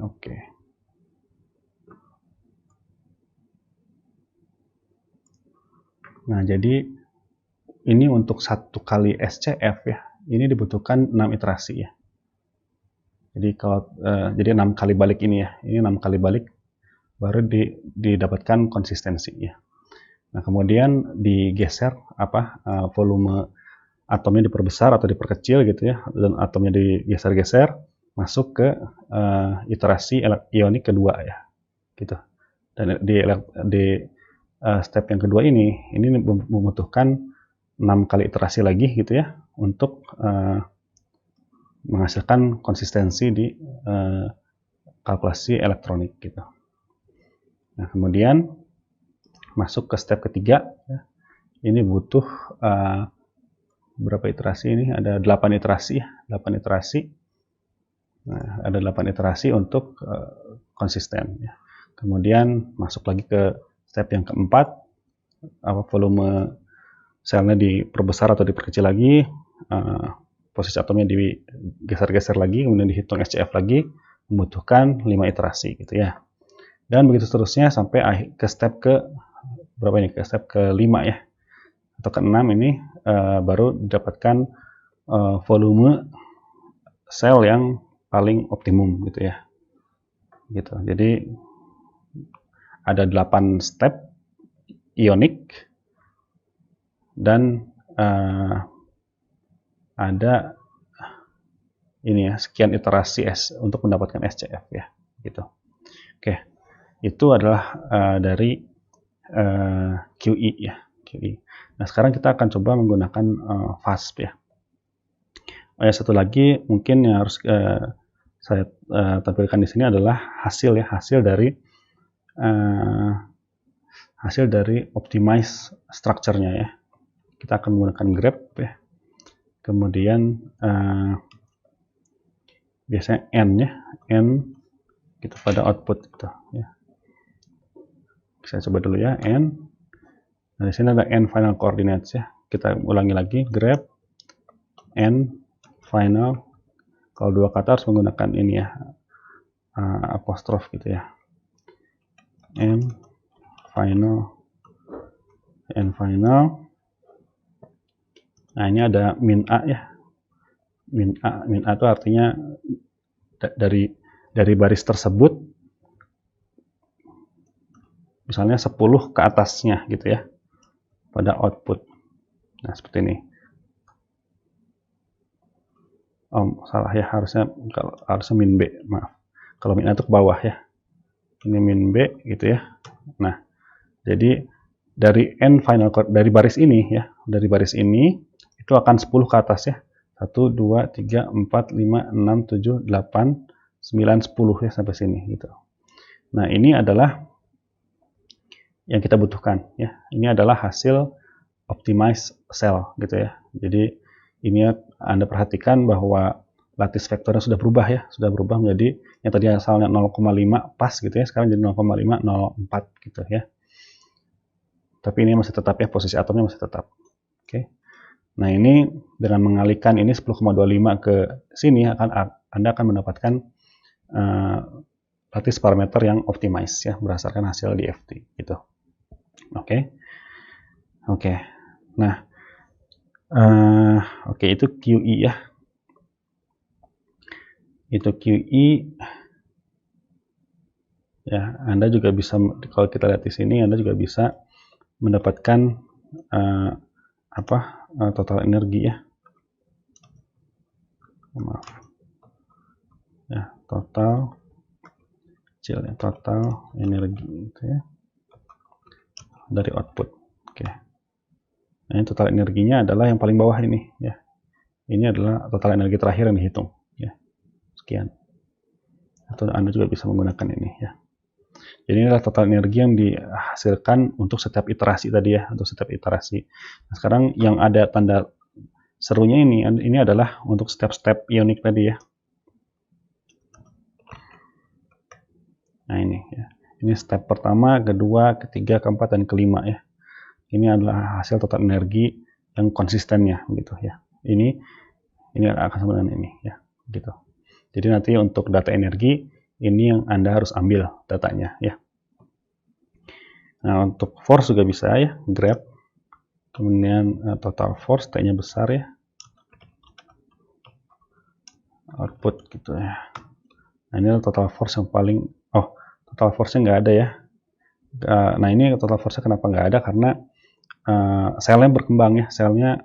Oke. Nah, jadi ini untuk 1 kali SCF ya, ini dibutuhkan 6 iterasi ya. Jadi kalau jadi 6 kali balik ini ya, ini 6 kali balik baru didapatkan konsistensi ya. Nah, kemudian digeser volume atomnya diperbesar atau diperkecil gitu ya, dan atomnya digeser-geser masuk ke iterasi ionik kedua ya, gitu. Dan di step yang kedua ini membutuhkan 6 kali iterasi lagi gitu ya, untuk menghasilkan konsistensi di kalkulasi elektronik gitu. Nah, kemudian masuk ke step ketiga. Ya. Ini butuh berapa iterasi ini? Ada 8 iterasi, 8 iterasi. Nah, ada 8 iterasi untuk konsisten. Ya. Kemudian masuk lagi ke step yang keempat, volume selnya diperbesar atau diperkecil lagi, posisi atomnya digeser-geser lagi, kemudian dihitung SCF lagi, membutuhkan 5 iterasi gitu ya. Dan begitu seterusnya sampai ke step ke berapa ini? Ke step ke-5 ya. Atau ke-6 ini baru didapatkan volume sel yang paling optimum gitu ya. Gitu. Jadi ada 8 step ionik dan ada ini ya, sekian iterasi untuk mendapatkan SCF ya, gitu. Oke, itu adalah dari QE ya, QE. Nah, sekarang kita akan coba menggunakan FASP ya. Oh ya, satu lagi mungkin yang harus saya tampilkan di sini adalah hasil ya, hasil dari optimize structure-nya ya. Kita akan menggunakan grep ya. Kemudian biasanya n ya, n gitu pada output gitu ya. Saya coba dulu ya, n. Nah, di sini ada n final coordinates ya. Kita ulangi lagi, grep n final. Kalau dua kata harus menggunakan ini ya, apostrof gitu ya. N final. Nah, ini ada min a ya. Min a itu artinya dari baris tersebut misalnya 10 ke atasnya gitu ya pada output. Nah, seperti ini. Salah ya, harusnya min B, maaf. Kalau min A itu ke bawah ya. Ini min B gitu ya. Nah, jadi dari n final dari baris ini ya, dari baris ini itu akan 10 ke atas ya. 1 2 3 4 5 6 7 8 9 10 ya sampai sini gitu. Nah, ini adalah yang kita butuhkan ya. Ini adalah hasil optimize cell gitu ya. Jadi ini Anda perhatikan bahwa lattice vektornya sudah berubah ya, sudah berubah menjadi yang tadi asalnya 0,5 pas gitu ya, sekarang jadi 0,504 gitu ya. Tapi ini masih tetap ya, posisi atomnya masih tetap. Oke. Nah, ini dengan mengalihkan ini 10,25 ke sini Anda akan mendapatkan lattice parameter yang optimize ya, berdasarkan hasil DFT gitu. Oke. Nah, itu QE ya. Itu QE ya. Anda juga bisa, kalau kita lihat di sini, Anda juga bisa mendapatkan total energi ya. Maaf. Ya, total energi gitu ya. Dari output. Oke. Nah, ini total energinya adalah yang paling bawah ini ya. Ini adalah total energi terakhir yang dihitung ya. Sekian. Atau Anda juga bisa menggunakan ini ya. Jadi ini adalah total energi yang dihasilkan untuk setiap iterasi tadi ya, untuk setiap iterasi. Nah, sekarang yang ada tanda serunya ini adalah untuk step-step ionik tadi ya. Nah, ini ya. Ini step pertama, kedua, ketiga, keempat, dan kelima ya. Ini adalah hasil total energi yang konsistennya gitu ya. Ini akan sama dengan ini ya, gitu. Jadi nanti untuk data energi ini yang Anda harus ambil datanya ya. Nah, untuk force juga bisa ya, grab. Kemudian total force, T-nya besar ya. Output gitu ya. Nah, ini total force yang paling, total force-nya nggak ada ya. Nah, ini total force-nya kenapa nggak ada? Karena selnya berkembang ya, selnya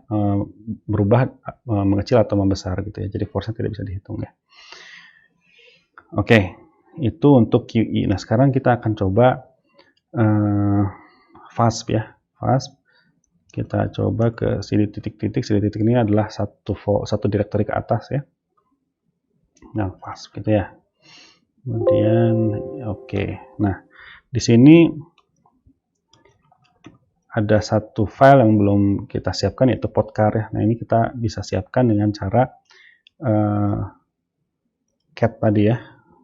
berubah mengecil atau membesar gitu ya. Jadi force-nya tidak bisa dihitung ya. Oke, itu untuk QE. Nah, sekarang kita akan coba FASP ya. FASP. Kita coba ke sini titik-titik. Sini titik ini adalah satu direktori ke atas ya. Nah, FASP gitu ya. Kemudian oke. Nah, di sini ada satu file yang belum kita siapkan, yaitu podcast ya. Nah, ini kita bisa siapkan dengan cara cat tadi ya.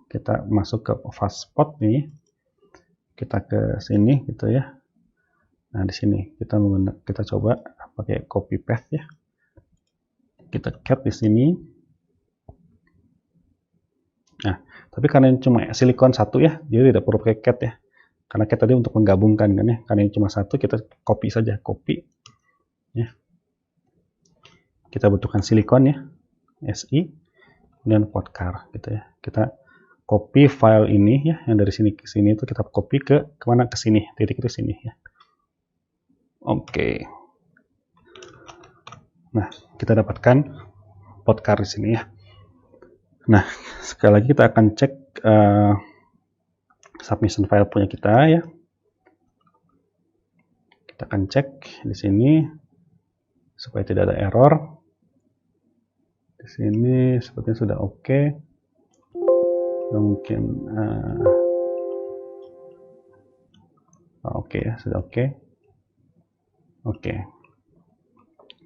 Kita masuk ke Fastspot nih, kita ke sini gitu ya. Nah, di sini kita coba pakai copy paste ya. Kita cat di sini. Nah, tapi karena ini cuma silikon satu ya, jadi tidak perlu pakai cat ya. Karena cat tadi untuk menggabungkan kan ya. Karena ini cuma satu, kita copy saja, copy ya. Kita butuhkan silikon ya, SI, kemudian podcast gitu ya. Kita copy file ini ya, yang dari sini ke sini itu kita copy ke kemana, ke sini, titik itu sini ya. Oke. Nah, kita dapatkan podcast di sini ya. Nah, sekali lagi kita akan cek submission file punya kita ya. Kita akan cek di sini supaya tidak ada error. Di sini sepertinya sudah oke. Mungkin oke ya, sudah oke. Oke.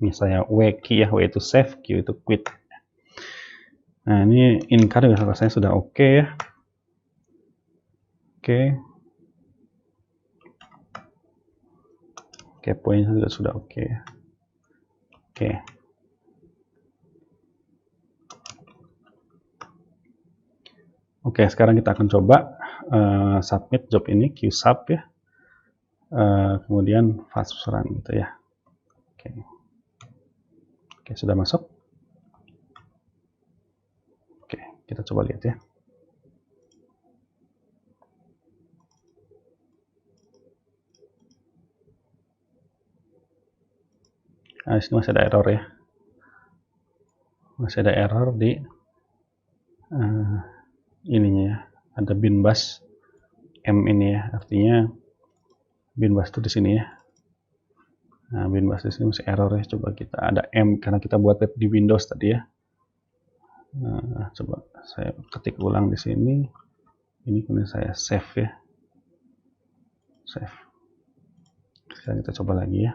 Misalnya W key ya, W itu save, Q itu quit. Nah, ini in-car juga rasanya sudah oke ya. Oke. Oke, poinnya juga sudah oke ya. Oke. Oke, sekarang kita akan coba submit job ini, qsub ya. Kemudian fast run gitu ya. Oke. Oke, sudah masuk. Oke, kita coba lihat ya. Nah, di sini masih ada error ya. Masih ada error di ininya ya. Ada bin bus M ini ya. Artinya bin bus itu di sini ya. Nah, bin bus di sini masih error ya. Coba kita ada M karena kita buat di Windows tadi ya. Nah, coba saya ketik ulang di sini. Ini kemudian saya save ya. Save. Sekarang kita coba lagi ya.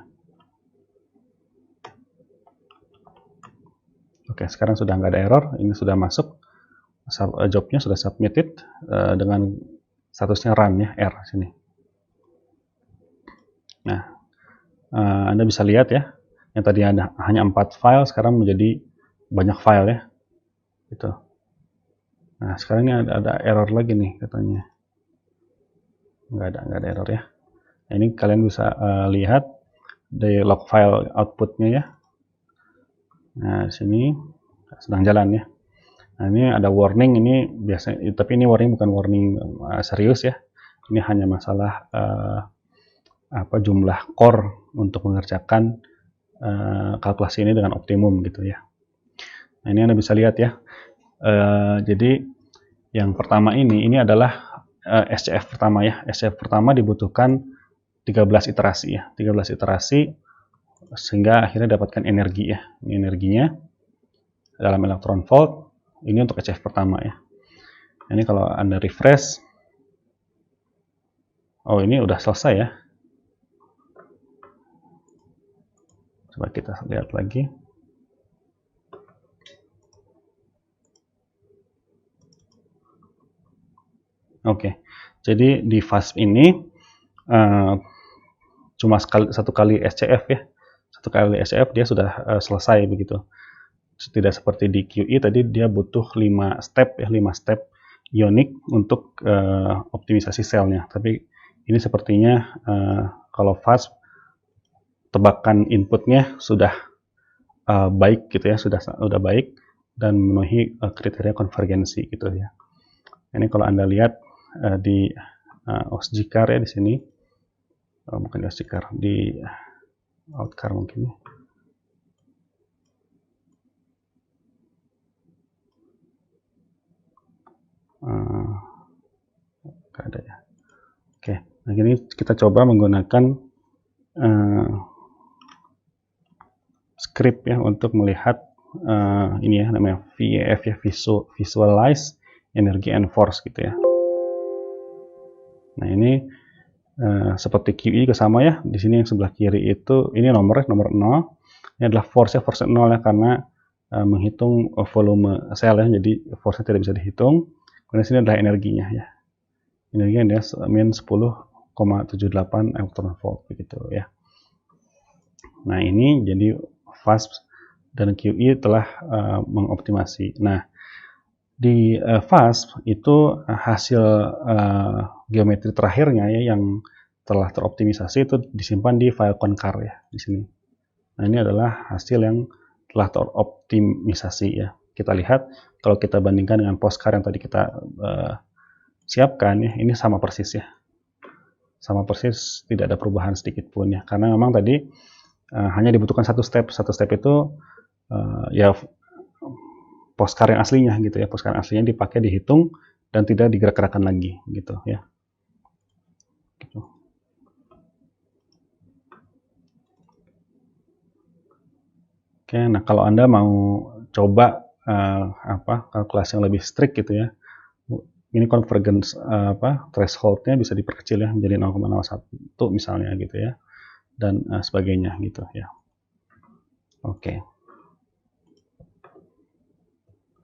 Oke, sekarang sudah nggak ada error. Ini sudah masuk. Jobnya sudah submitted dengan statusnya run ya, R sini. Nah, Anda bisa lihat ya, yang tadi ada hanya 4 file, sekarang menjadi banyak file ya. Gitu. Nah, sekarang ini ada error lagi nih katanya. Nggak ada error ya. Nah, ini kalian bisa lihat di log file outputnya ya. Nah, di sini sedang jalan ya. Nah, ini ada warning, ini biasanya, tapi ini warning bukan warning serius ya. Ini hanya masalah jumlah core untuk mengerjakan kalkulasi ini dengan optimum gitu ya. Nah, ini Anda bisa lihat ya. Jadi yang pertama ini adalah SCF pertama ya. SCF pertama dibutuhkan 13 iterasi ya. 13 iterasi sehingga akhirnya dapatkan energi ya. Ini energinya dalam elektron volt. Ini untuk SCF pertama ya. Ini kalau Anda refresh, oh ini udah selesai ya. Coba kita lihat lagi. Oke, jadi di fast ini cuma satu kali SCF ya. Satu kali SCF dia sudah selesai begitu. Tidak seperti di QE tadi dia butuh 5 step ya, 5 step ionic untuk optimisasi selnya. Tapi ini sepertinya kalau fast tebakan inputnya sudah baik gitu ya, sudah baik dan memenuhi kriteria konvergensi gitu ya. Ini kalau Anda lihat di OSGCAR ya di sini, bukan di OSGCAR, di OutCAR mungkin. Gak ada ya. Oke, nah ini kita coba menggunakan script ya untuk melihat ini ya namanya VEF ya, visualize energy and force gitu ya. Nah ini Seperti QE juga sama ya. Di sini yang sebelah kiri itu ini nomor 0. Ini adalah force 0 ya, karena menghitung volume sel ya, jadi force-nya tidak bisa dihitung. Kemudian sini adalah energinya ya. Energinya adalah min 10,78 elektron volt begitu ya. Nah, ini jadi fast dan QE telah mengoptimasi. Nah, di fast itu hasil geometri terakhirnya ya yang telah teroptimisasi itu disimpan di file concar ya di sini. Nah, ini adalah hasil yang telah teroptimisasi ya. Kita lihat kalau kita bandingkan dengan postcard yang tadi kita siapkan ya, ini sama persis ya. Sama persis, tidak ada perubahan sedikit pun ya. Karena memang tadi hanya dibutuhkan satu step. Satu step itu ya postcard yang aslinya gitu ya. Postcard aslinya dipakai, dihitung dan tidak digerak-gerakan lagi gitu ya. Gitu. Oke, nah kalau Anda mau coba kalkulasi yang lebih strict gitu ya, ini convergence thresholdnya bisa diperkecil ya menjadi 0,01 misalnya gitu ya, dan sebagainya gitu ya. Oke.